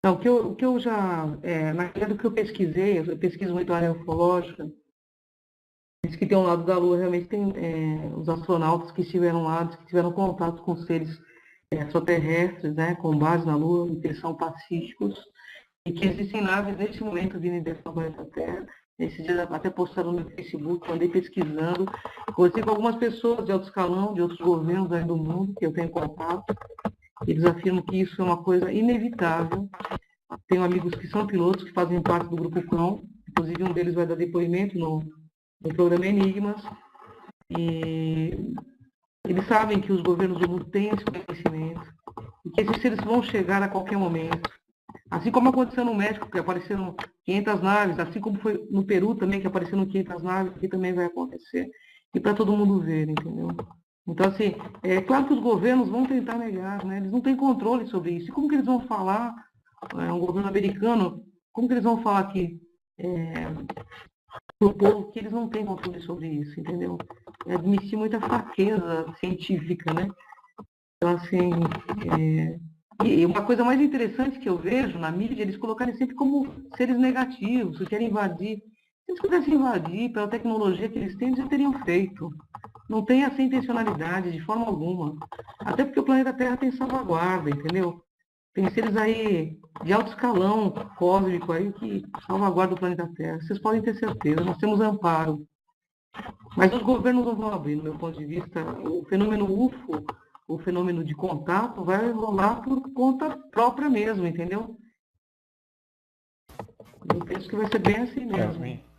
Não, o que eu já, na verdade, o que eu pesquisei, eu pesquiso muito a área ufológica, diz que tem um lado da Lua, realmente tem os astronautas que estiveram lá, que tiveram contato com seres extraterrestres, né, com base na Lua, que eles são pacíficos, e que existem naves neste momento vindo em direção ao planeta Terra. Esses dias até postaram no Facebook, eu andei pesquisando, conversei com algumas pessoas de alto escalão, de outros governos aí do mundo, que eu tenho contato. Eles afirmam que isso é uma coisa inevitável. Tenho amigos que são pilotos, que fazem parte do Grupo Cão, inclusive um deles vai dar depoimento no programa Enigmas, e eles sabem que os governos do mundo têm esse conhecimento, e que esses seres vão chegar a qualquer momento. Assim como aconteceu no México, que apareceram 500 naves, assim como foi no Peru também, que apareceram 500 naves, que também vai acontecer, e para todo mundo ver, entendeu? Então, assim, é claro que os governos vão tentar negar, né? Eles não têm controle sobre isso. E como que eles vão falar, um governo americano, como que eles vão falar que para o povo que eles não têm controle sobre isso, entendeu? É admitir muita fraqueza científica, né? Então, assim, e uma coisa mais interessante que eu vejo na mídia, eles colocarem sempre como seres negativos, que querem invadir. Se eles quisessem invadir pela tecnologia que eles têm, eles já teriam feito. Não tem essa intencionalidade de forma alguma. Até porque o planeta Terra tem salvaguarda, entendeu? Tem seres aí de alto escalão cósmico aí que salvaguardam o planeta Terra. Vocês podem ter certeza, nós temos amparo. Mas os governos não vão abrir, no meu ponto de vista. O fenômeno UFO, o fenômeno de contato, vai rolar por conta própria mesmo, entendeu? Eu penso que vai ser bem assim mesmo.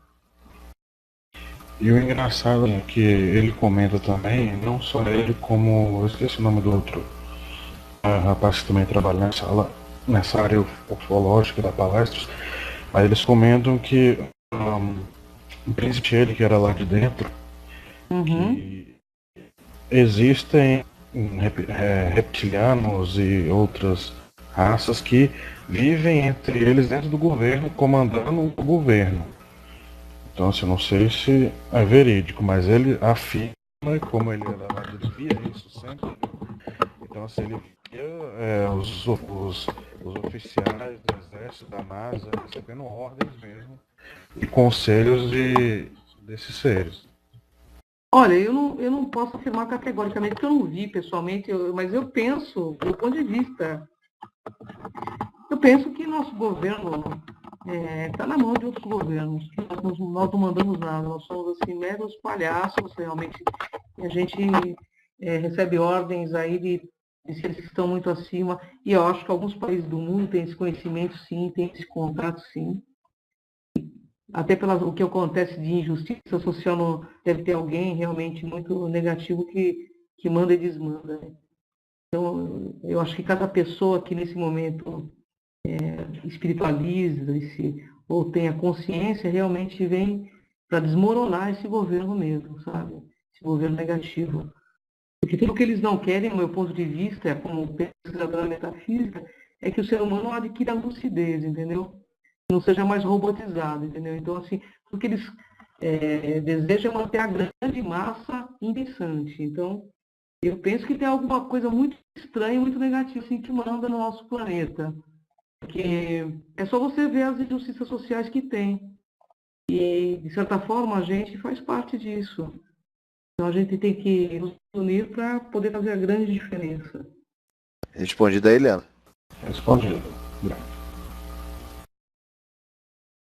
E o engraçado é que ele comenta também, não só ele, como eu esqueci o nome do outro rapaz que também trabalha nessa área ufológica da palestra, mas eles comentam que o príncipe ele que era lá de dentro, que existem reptilianos e outras raças que vivem entre eles dentro do governo, comandando o governo. Então, assim, não sei se é verídico, mas ele afirma, como ele era lá, ele via isso sempre. Então, assim, ele via os oficiais do Exército, da NASA, recebendo ordens mesmo e conselhos desses seres. Olha, eu não posso afirmar categoricamente, porque eu não vi pessoalmente, mas eu penso, do ponto de vista, eu penso que nosso governo está na mão de outros governos. Nós não mandamos nada, nós somos assim, meros palhaços, realmente. A gente recebe ordens aí de seres que estão muito acima, e eu acho que alguns países do mundo têm esse conhecimento, sim, têm esse contato, sim. Até pelo que acontece de injustiça social, não deve ter alguém realmente muito negativo que manda e desmanda. Né? Então, eu acho que cada pessoa que nesse momento espiritualiza ou tenha consciência, realmente vem para desmoronar esse governo mesmo, sabe? Esse governo negativo. Porque tudo que eles não querem, do meu ponto de vista, como pesquisador da metafísica, é que o ser humano adquira lucidez, entendeu? Não seja mais robotizado, entendeu? Então, assim, o que eles desejam é manter a grande massa impensante. Então, eu penso que tem alguma coisa muito estranha, muito negativa, assim, que manda no nosso planeta. Porque é só você ver as injustiças sociais que tem. E, de certa forma, a gente faz parte disso. Então, a gente tem que nos unir para poder fazer a grande diferença. Respondido aí, Leandro. Respondido.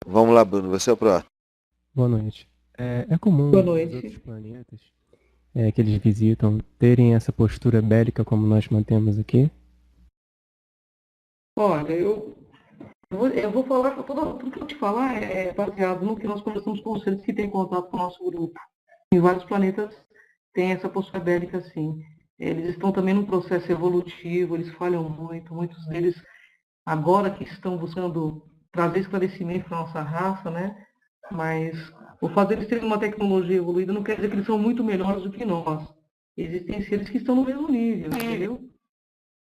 Vamos lá, Bruno, você é o próximo. Boa noite. É comum Boa os noite. outros planetas que eles visitam terem essa postura bélica como nós mantemos aqui? Olha, eu vou falar, tudo que eu te falar é baseado no que nós conversamos com vocês que têm contato com o nosso grupo. Em vários planetas tem essa postura bélica, sim. Eles estão também num processo evolutivo, eles falham muito, muitos deles agora que estão buscando trazer esclarecimento para a nossa raça, né? Mas o fato deles terem uma tecnologia evoluída não quer dizer que eles são muito melhores do que nós. Existem seres que estão no mesmo nível, entendeu?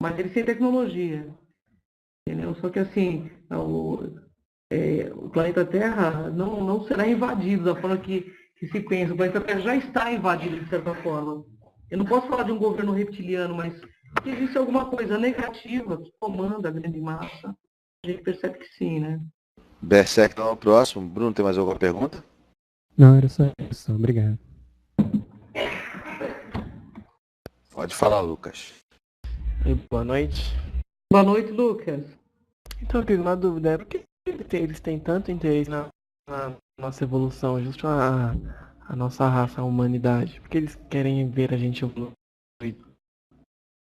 Mas eles têm tecnologia, entendeu? Só que assim, o planeta Terra não será invadido da forma que se pensa. O planeta Terra já está invadido, de certa forma. Eu não posso falar de um governo reptiliano, mas se existe alguma coisa negativa que comanda a grande massa, a gente percebe que sim, né? Berserk então é o próximo. Bruno, tem mais alguma pergunta? Não, era só isso. Obrigado. Pode falar, Lucas. E boa noite. Boa noite, Lucas. Então, eu tenho uma dúvida, por que eles têm tanto interesse na nossa evolução, justo a nossa raça, a humanidade? Por que eles querem ver a gente evoluir?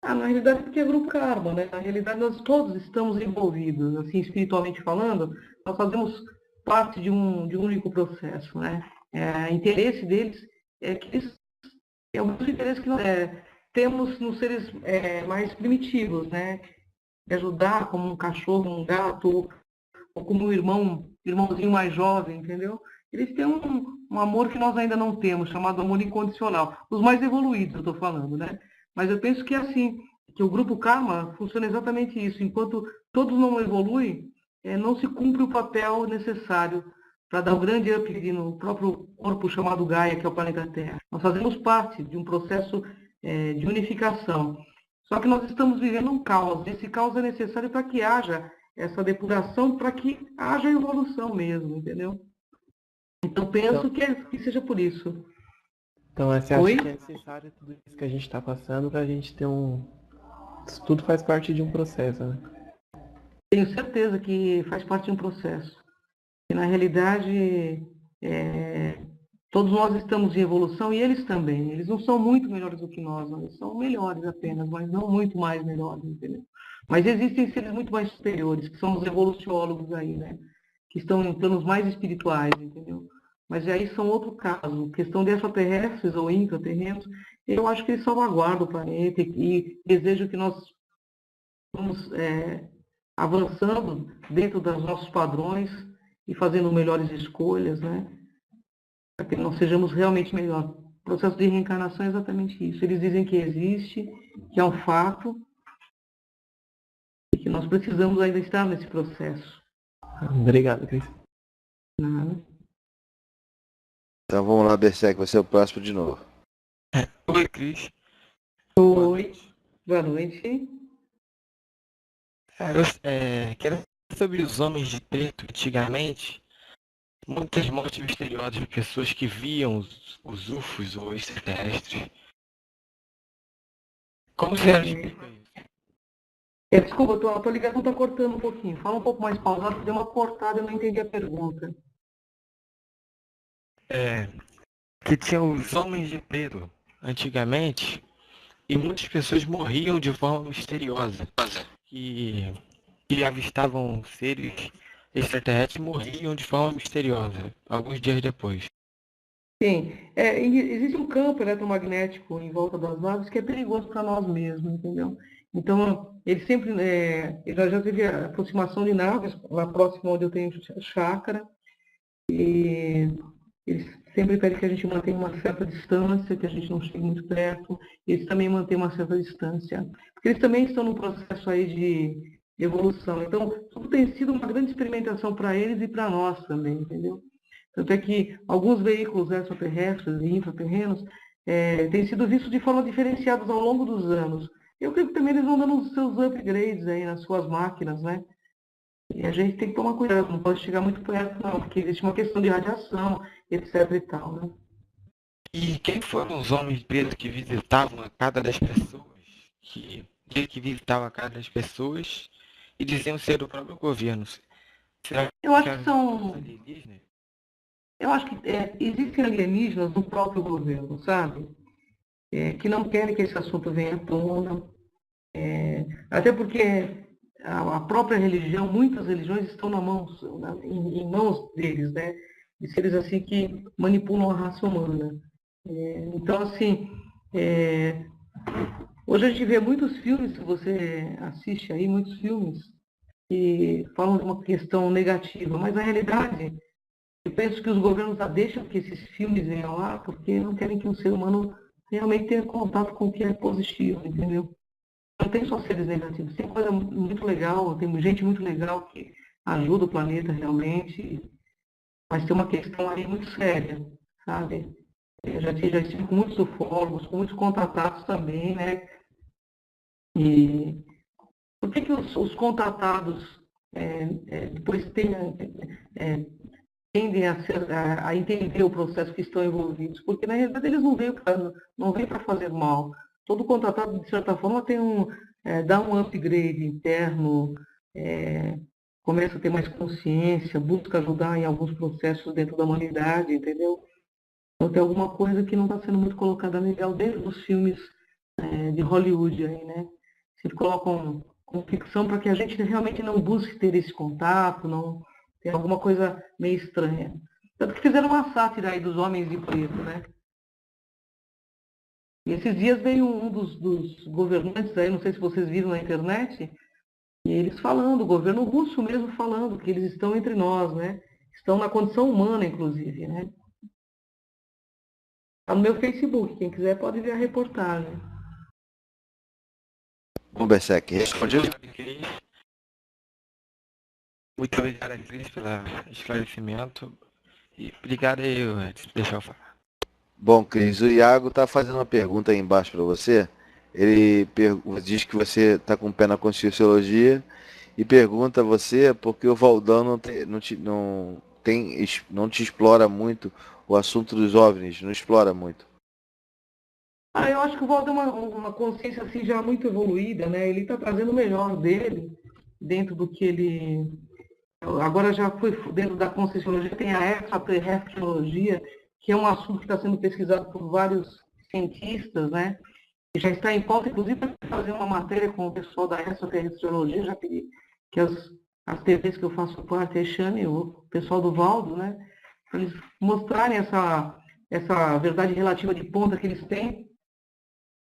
Na realidade, porque é grupo karma, né? Na realidade, nós todos estamos envolvidos, assim, espiritualmente falando, nós fazemos parte de um único processo, né? O interesse deles é que eles, é o mesmo interesse que nós temos nos seres mais primitivos, né? De ajudar como um cachorro, um gato, ou como um irmãozinho mais jovem, entendeu? Eles têm um amor que nós ainda não temos, chamado amor incondicional. Os mais evoluídos, eu estou falando, né? Mas eu penso que é assim, que o grupo Karma funciona exatamente isso. Enquanto todos não evoluem, não se cumpre o papel necessário para dar um grande upgrade no próprio corpo chamado Gaia, que é o planeta Terra. Nós fazemos parte de um processo de unificação. Só que nós estamos vivendo um caos. Esse caos é necessário para que haja essa depuração, para que haja evolução mesmo, entendeu? Então penso que seja por isso. Então, você Oi? acha que é necessário tudo isso que a gente está passando para a gente ter Isso tudo faz parte de um processo, né? Tenho certeza que faz parte de um processo. E, na realidade, todos nós estamos em evolução e eles também. Eles não são muito melhores do que nós, não. Eles são melhores apenas, mas não muito mais melhores, entendeu? Mas existem seres muito mais superiores, que são os evoluciólogos aí, né? Que estão em planos mais espirituais, entendeu? Mas aí são outro caso. Questão de extraterrestres ou intraterrenos, eu acho que eles salvaguardam o planeta e desejam que nós vamos avançando dentro dos nossos padrões e fazendo melhores escolhas, né? Para que nós sejamos realmente melhores. O processo de reencarnação é exatamente isso. Eles dizem que existe, que é um fato, e que nós precisamos ainda estar nesse processo. Obrigado, Cris. Nada. Então vamos lá, Berserk, vai ser o próximo de novo. Oi, Cris. Oi, boa noite. Quero saber sobre os homens de preto antigamente. Muitas mortes misteriosas de pessoas que viam os UFOs ou extraterrestres. Como você explica isso? Desculpa, a tua ligação está cortando um pouquinho. Fala um pouco mais pausado, porque deu uma cortada e eu não entendi a pergunta. Que tinham os homens de preto antigamente e muitas pessoas morriam de forma misteriosa. Que avistavam seres extraterrestres e morriam de forma misteriosa, alguns dias depois. Sim, existe um campo eletromagnético em volta das naves que é perigoso para nós mesmos, entendeu? Então, ele sempre, já teve a aproximação de naves lá próximo onde eu tenho chácara, e eles sempre pedem que a gente mantenha uma certa distância, que a gente não chegue muito perto, eles também mantêm uma certa distância, porque eles também estão num processo aí de evolução. Então, tudo tem sido uma grande experimentação para eles e para nós também, entendeu? Tanto é que alguns veículos extraterrestres e intraterrenos têm sido vistos de forma diferenciada ao longo dos anos. Eu creio que também eles vão dando os seus upgrades aí nas suas máquinas, né? E a gente tem que tomar cuidado, não pode chegar muito perto não, porque existe uma questão de radiação, etc e tal, né? E quem foram os homens pretos que visitavam a casa das pessoas? Que visitavam a casa das pessoas e diziam ser do próprio governo? Será Eu acho eram que são... alienígenas? Eu acho que existem alienígenas no próprio governo, sabe? Que não querem que esse assunto venha à tona. Até porque a própria religião, muitas religiões estão em mãos deles, né? De seres assim que manipulam a raça humana. Então, assim, hoje a gente vê muitos filmes, se você assiste aí, muitos filmes que falam de uma questão negativa, mas na realidade, eu penso que os governos já deixam que esses filmes venham lá porque não querem que o ser humano realmente tenha contato com o que é positivo, entendeu? Não tem só seres negativos, tem coisa muito legal, tem gente muito legal que ajuda o planeta realmente, mas tem uma questão aí muito séria, sabe? Eu já estive com muitos ufólogos, com muitos contatados também, né? E por que os contatados depois tendem a entender o processo que estão envolvidos? Porque, na realidade, eles não vêm para fazer mal. Todo contatado, de certa forma, dá um upgrade interno, começa a ter mais consciência, busca ajudar em alguns processos dentro da humanidade, entendeu? Então tem alguma coisa que não está sendo muito colocada legal dentro dos filmes de Hollywood aí, né? Se colocam com ficção para que a gente realmente não busque ter esse contato, não tem alguma coisa meio estranha. Tanto que fizeram uma sátira aí dos homens de preto, né? E esses dias veio um dos governantes aí, não sei se vocês viram na internet, e eles falando, o governo russo mesmo falando, que eles estão entre nós, né? Estão na condição humana, inclusive, né? Está no meu Facebook, quem quiser pode ver a reportagem. Bom, Berserk, respondeu? Muito obrigado, Cris, pelo esclarecimento. E obrigado aí, deixa eu falar. Bom, Cris, o Iago tá fazendo uma pergunta aí embaixo para você. Ele diz que você está com o pé na Conscienciologia e pergunta a você porque o Valdão não te explora muito o assunto dos OVNIs, não explora muito. Eu acho que o Waldo é uma consciência assim já muito evoluída, né? Ele está trazendo o melhor dele dentro do que ele... Agora já foi dentro da Conscienciologia, tem a extraterrestriologia, que é um assunto que está sendo pesquisado por vários cientistas, né? E já está em pauta, inclusive, para fazer uma matéria com o pessoal da extraterrestriologia, já pedi que as TVs que eu faço parte, a Xane, o pessoal do Valdo, né? Para eles mostrarem essa verdade relativa de ponta que eles têm,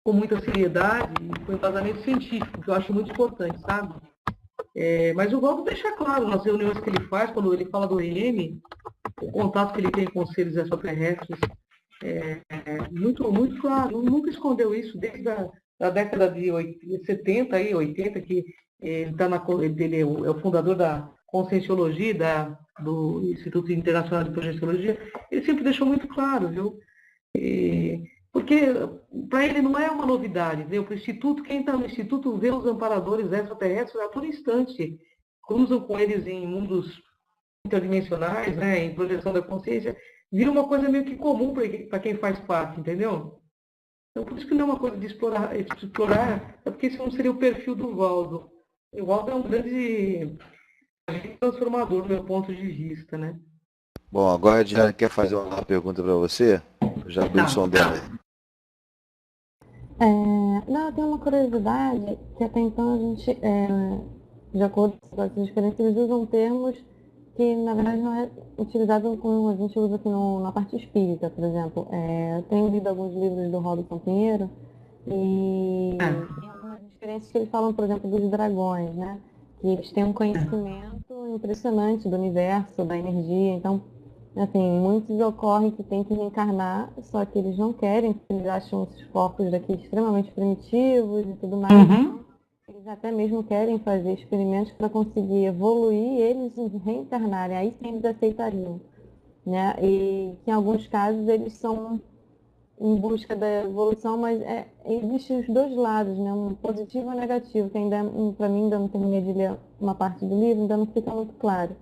com muita seriedade e com embasamento científico, que eu acho muito importante, sabe? Mas o Valdo deixa claro nas reuniões que ele faz, quando ele fala do EM, o contato que ele tem com os seres extraterrestres, muito, muito claro, nunca escondeu isso, desde a década de 70 e 80, que ele é o fundador da Conscienciologia, do Instituto Internacional de Projeciologia, ele sempre deixou muito claro, viu? Porque para ele não é uma novidade, viu? Para o Instituto, quem está no Instituto vê os amparadores extraterrestres a todo instante, cruzam com eles em mundos interdimensionais, né, em projeção da consciência, vira uma coisa meio que comum para quem faz parte, entendeu? Então, por isso que não é uma coisa de explorar, é porque esse não seria o perfil do Valdo. O Valdo é um grande transformador, do meu ponto de vista, né? Bom, agora a Diana quer fazer uma pergunta para você. Eu já abri o som dela aí. Não, eu tenho uma curiosidade, que até então a gente, de acordo com as experiências, eles usam termos que na verdade não é utilizado como a gente usa aqui na parte espírita, por exemplo. Eu tenho lido alguns livros do Robson Pinheiro e tem algumas experiências que eles falam, por exemplo, dos dragões, né? Que eles têm um conhecimento impressionante do universo, da energia, então, assim, muitos ocorrem que têm que reencarnar, só que eles não querem, porque eles acham esses corpos daqui extremamente primitivos e tudo mais. Então, eles até mesmo querem fazer experimentos para conseguir evoluir e eles reencarnarem, aí sim eles aceitariam, né? E que em alguns casos eles são em busca da evolução, mas existem os dois lados, né? Um positivo e um negativo, que ainda, para mim, ainda não terminei de ler uma parte do livro, ainda não fica muito claro.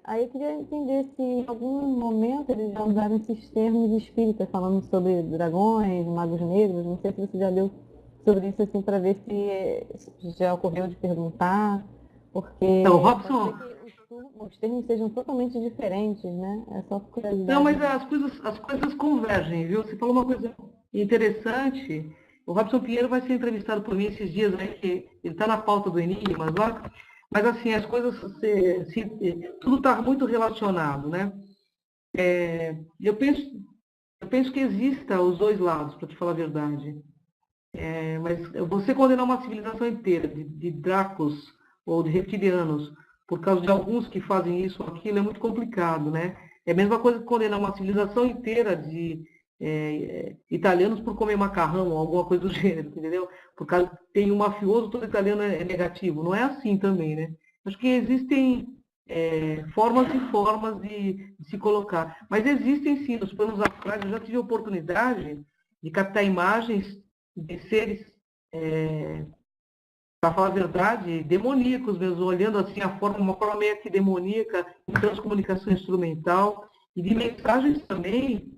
Aí eu queria entender se em algum momento eles já usaram esses termos espíritas, falando sobre dragões, magos negros, não sei se você já leu sobre isso, assim, para ver se já ocorreu de perguntar, porque... Então, Robson, os termos sejam totalmente diferentes, né? É só por curiosidade. Não, mas as coisas convergem, viu? Você falou uma coisa interessante. O Robson Pinheiro vai ser entrevistado por mim esses dias, né? Que ele está na pauta do Enigma agora. Mas assim, as coisas, tudo está muito relacionado, né? Eu penso que exista os dois lados, para te falar a verdade. Mas você condenar uma civilização inteira de Dráculos ou de reptilianos por causa de alguns que fazem isso ou aquilo é muito complicado, né? É a mesma coisa que condenar uma civilização inteira de italianos por comer macarrão ou alguma coisa do gênero, entendeu? Por causa que tem um mafioso, todo italiano é negativo. Não é assim também, né? Acho que existem formas e formas de se colocar. Mas existem sim, nos planos astrais, eu já tive a oportunidade de captar imagens de seres, para falar a verdade, demoníacos mesmo, olhando assim uma forma meio que demoníaca, em transcomunicação instrumental, e de mensagens também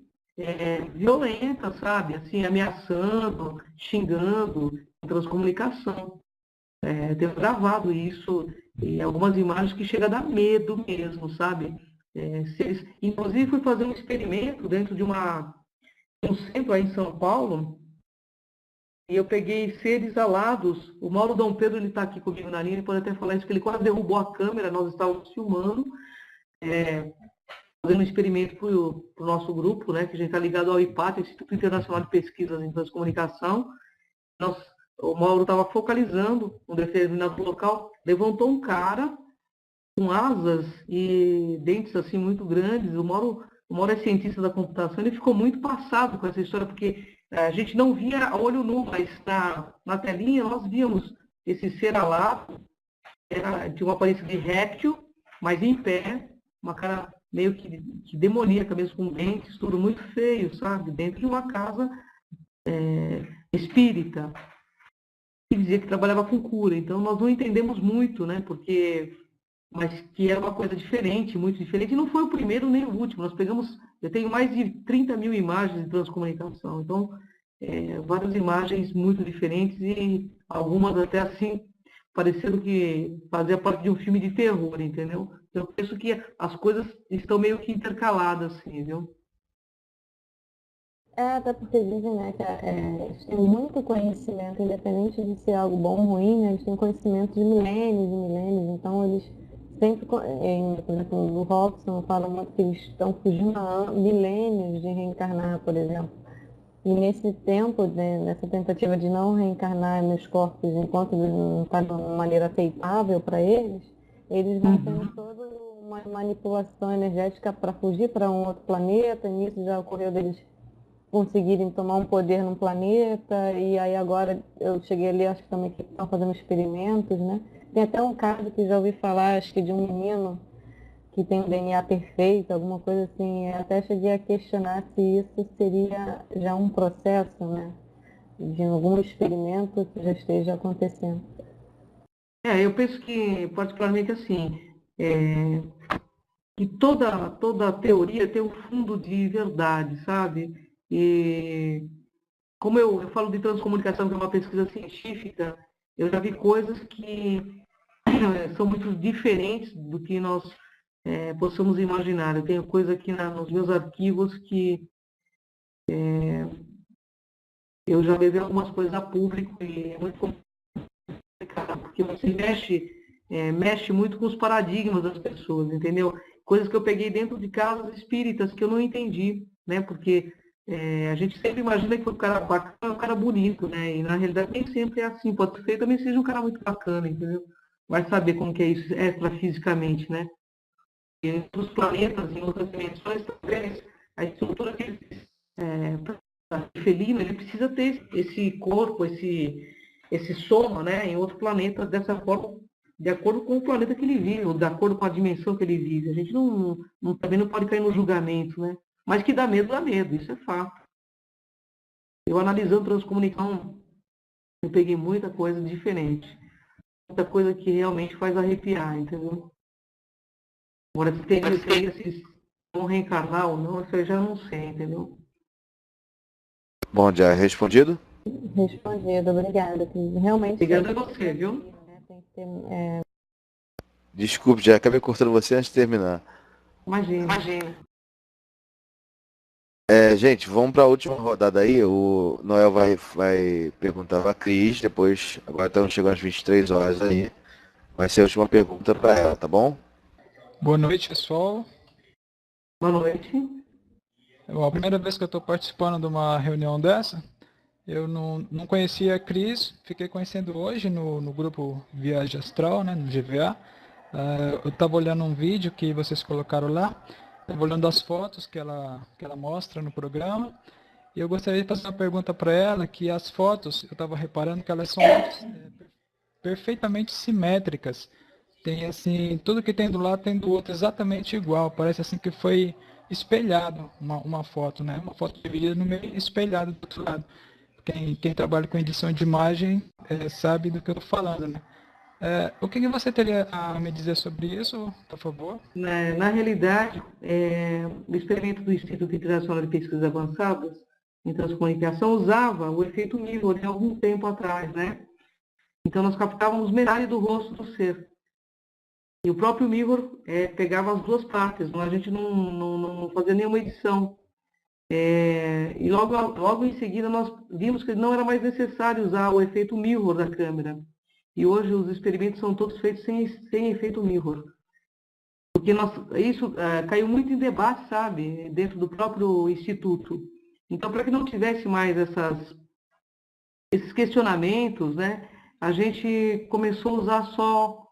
violentas, sabe? Assim, ameaçando, xingando, em transcomunicação. Tenho gravado isso em algumas imagens que chega a dar medo mesmo, sabe? Inclusive, fui fazer um experimento dentro de um centro aí em São Paulo, e eu peguei seres alados. O Mauro Dom Pedro, ele está aqui comigo na linha, ele pode até falar isso, que ele quase derrubou a câmera, nós estávamos filmando, fazendo um experimento para o nosso grupo, né, que a gente está ligado ao IPAT, Instituto Internacional de Pesquisas em Transcomunicação. O Mauro estava focalizando um determinado local, levantou um cara com asas e dentes assim muito grandes. O Mauro é cientista da computação, ele ficou muito passado com essa história, porque a gente não via a olho nu, mas na telinha nós víamos esse ser alado, era de uma aparência de réptil, mas em pé, uma cara meio que demoníaca mesmo, com dentes, tudo muito feio, sabe? Dentro de uma casa espírita, que dizia que trabalhava com cura. Então nós não entendemos muito, né? Mas que era uma coisa diferente, muito diferente. E não foi o primeiro nem o último. Eu tenho mais de 30 mil imagens de transcomunicação. Então, várias imagens muito diferentes e algumas até assim, parecendo que fazia parte de um filme de terror, entendeu? Eu penso que as coisas estão meio que intercaladas, assim, viu? Até porque dizem, né, que eles têm muito conhecimento, independente de ser algo bom ou ruim, né, eles têm conhecimento de milênios e milênios, então eles sempre, por exemplo, o Robson fala muito que eles estão fugindo há milênios de reencarnar, por exemplo. E nesse tempo, né, nessa tentativa de não reencarnar nos corpos enquanto não está de uma maneira aceitável para eles vão tendo toda uma manipulação energética para fugir para um outro planeta. Nisso já ocorreu deles conseguirem tomar um poder num planeta, e aí agora eu cheguei ali, acho que também que estão fazendo experimentos, né? Tem até um caso que já ouvi falar, acho que de um menino que tem um DNA perfeito, alguma coisa assim. Eu até cheguei a questionar se isso seria já um processo, né? De algum experimento que já esteja acontecendo. Eu penso que, particularmente assim, que toda teoria tem um fundo de verdade, sabe? E como eu falo de transcomunicação, que é uma pesquisa científica, eu já vi coisas que são muito diferentes do que nós possamos imaginar. Eu tenho coisa aqui nos meus arquivos que eu já levei algumas coisas a público e é muito complicado, porque você mexe muito com os paradigmas das pessoas, entendeu? Coisas que eu peguei dentro de casas espíritas que eu não entendi, né? Porque a gente sempre imagina que foi um cara bacana, um cara bonito, né? E na realidade nem sempre é assim. Pode ser que também seja um cara muito bacana, entendeu? Vai saber como que é isso extrafisicamente, né? E em outros planetas, em outras dimensões, talvez a estrutura dele, felino, ele precisa ter esse corpo, esse soma, né? Em outro planeta, dessa forma, de acordo com o planeta que ele vive, ou de acordo com a dimensão que ele vive. A gente também não pode cair no julgamento, né? Mas que dá medo, isso é fato. Eu analisando transcomunicação, eu peguei muita coisa diferente. Muita coisa que realmente faz arrepiar, entendeu? Agora, se teria se vão reencarnar ou não, isso eu já não sei, entendeu? Bom, já respondido? Respondido, obrigada. Realmente. Obrigado a você, viu? Tem que ter, Desculpe, já acabei cortando você antes de terminar. Imagina. Gente, vamos para a última rodada aí. O Noel vai perguntar para a Cris, depois, agora estamos chegando às 23 horas aí. Vai ser a última pergunta para ela, tá bom? Boa noite, pessoal. Boa noite. É a primeira vez que eu estou participando de uma reunião dessa. Eu não conhecia a Cris, fiquei conhecendo hoje no grupo Viagem Astral, né, no GVA. Eu estava olhando um vídeo que vocês colocaram lá, estava olhando as fotos que ela mostra no programa. E eu gostaria de fazer uma pergunta para ela, que as fotos, eu estava reparando que elas são perfeitamente simétricas. Tem assim, tudo que tem do lado tem do outro exatamente igual. Parece assim que foi espelhado uma foto, né? Uma foto dividida no meio, espelhado do outro lado. Quem trabalha com edição de imagem sabe do que eu estou falando, né? O que você teria a me dizer sobre isso, por favor? Na realidade, o experimento do Instituto Internacional de Pesquisas Avançadas em Transcomunicação usava o efeito mirror de algum tempo atrás, né? Então, nós captávamos metade do rosto do ser. E o próprio mirror pegava as duas partes, a gente não fazia nenhuma edição. E logo em seguida nós vimos que não era mais necessário usar o efeito mirror da câmera. E hoje os experimentos são todos feitos sem efeito mirror. Porque isso caiu muito em debate, sabe, dentro do próprio Instituto. Então, para que não tivesse mais esses questionamentos, né, a gente começou a usar só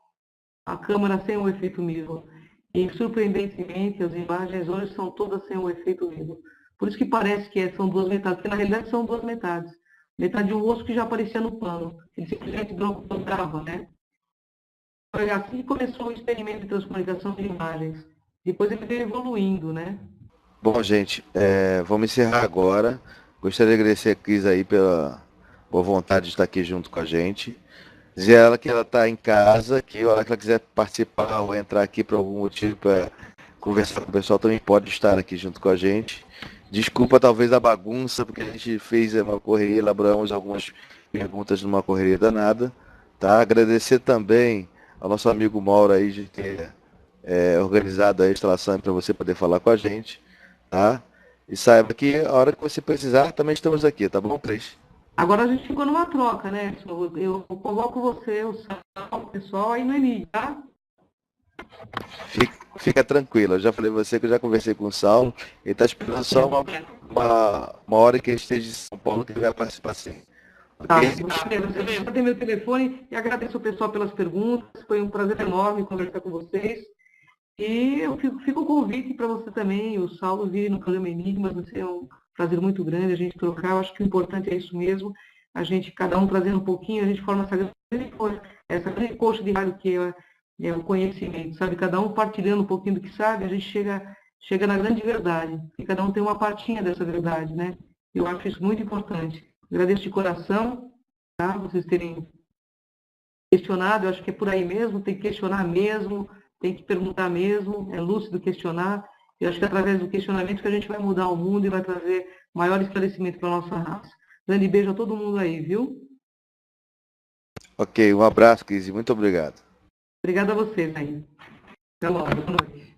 a câmera sem o efeito mirror. E, surpreendentemente, as imagens hoje são todas sem o efeito mirror. Por isso que parece que são duas metades, porque na realidade são duas metades. Metade de um rosto que já aparecia no plano. Ele simplesmente dobrava, né? Foi assim que começou o experimento de transcomunicação de imagens. Depois ele veio evoluindo, né? Bom, gente, vamos encerrar agora. Gostaria de agradecer a Cris aí pela boa vontade de estar aqui junto com a gente. Dizer a ela que ela está em casa, que a hora que ela quiser participar ou entrar aqui por algum motivo para conversar com o pessoal, também pode estar aqui junto com a gente. Desculpa talvez a bagunça, porque a gente fez uma correria, elaboramos algumas perguntas numa correria danada. Tá? Agradecer também ao nosso amigo Mauro aí de ter organizado a instalação para você poder falar com a gente. Tá? E saiba que a hora que você precisar, também estamos aqui, tá bom, Cris? Agora a gente ficou numa troca, né? Eu coloco você, o pessoal aí no ENID, tá? Fica tranquilo, eu já falei você que eu já conversei com o Saulo, ele está esperando só uma hora que ele esteja em São Paulo que ele vai participar sim. Tá, Ok? você tem meu telefone e agradeço ao pessoal pelas perguntas, foi um prazer enorme conversar com vocês. E eu fico o convite para você também, o Saulo, vir no programa Enigmas, vai ser um prazer muito grande a gente trocar, eu acho que o importante é isso mesmo, a gente, cada um trazendo um pouquinho, a gente forma essa grande coxa de rádio que é o conhecimento, sabe? Cada um partilhando um pouquinho do que sabe, a gente chega na grande verdade, e cada um tem uma partinha dessa verdade, né? Eu acho isso muito importante. Agradeço de coração, tá? Vocês terem questionado, eu acho que é por aí mesmo, tem que questionar mesmo, tem que perguntar mesmo, é lúcido questionar. Eu acho que é através do questionamento que a gente vai mudar o mundo e vai trazer maior esclarecimento para a nossa raça. Grande beijo a todo mundo aí, viu? Ok, um abraço, Cris, muito obrigado. Obrigada a vocês aí. Até logo, boa noite.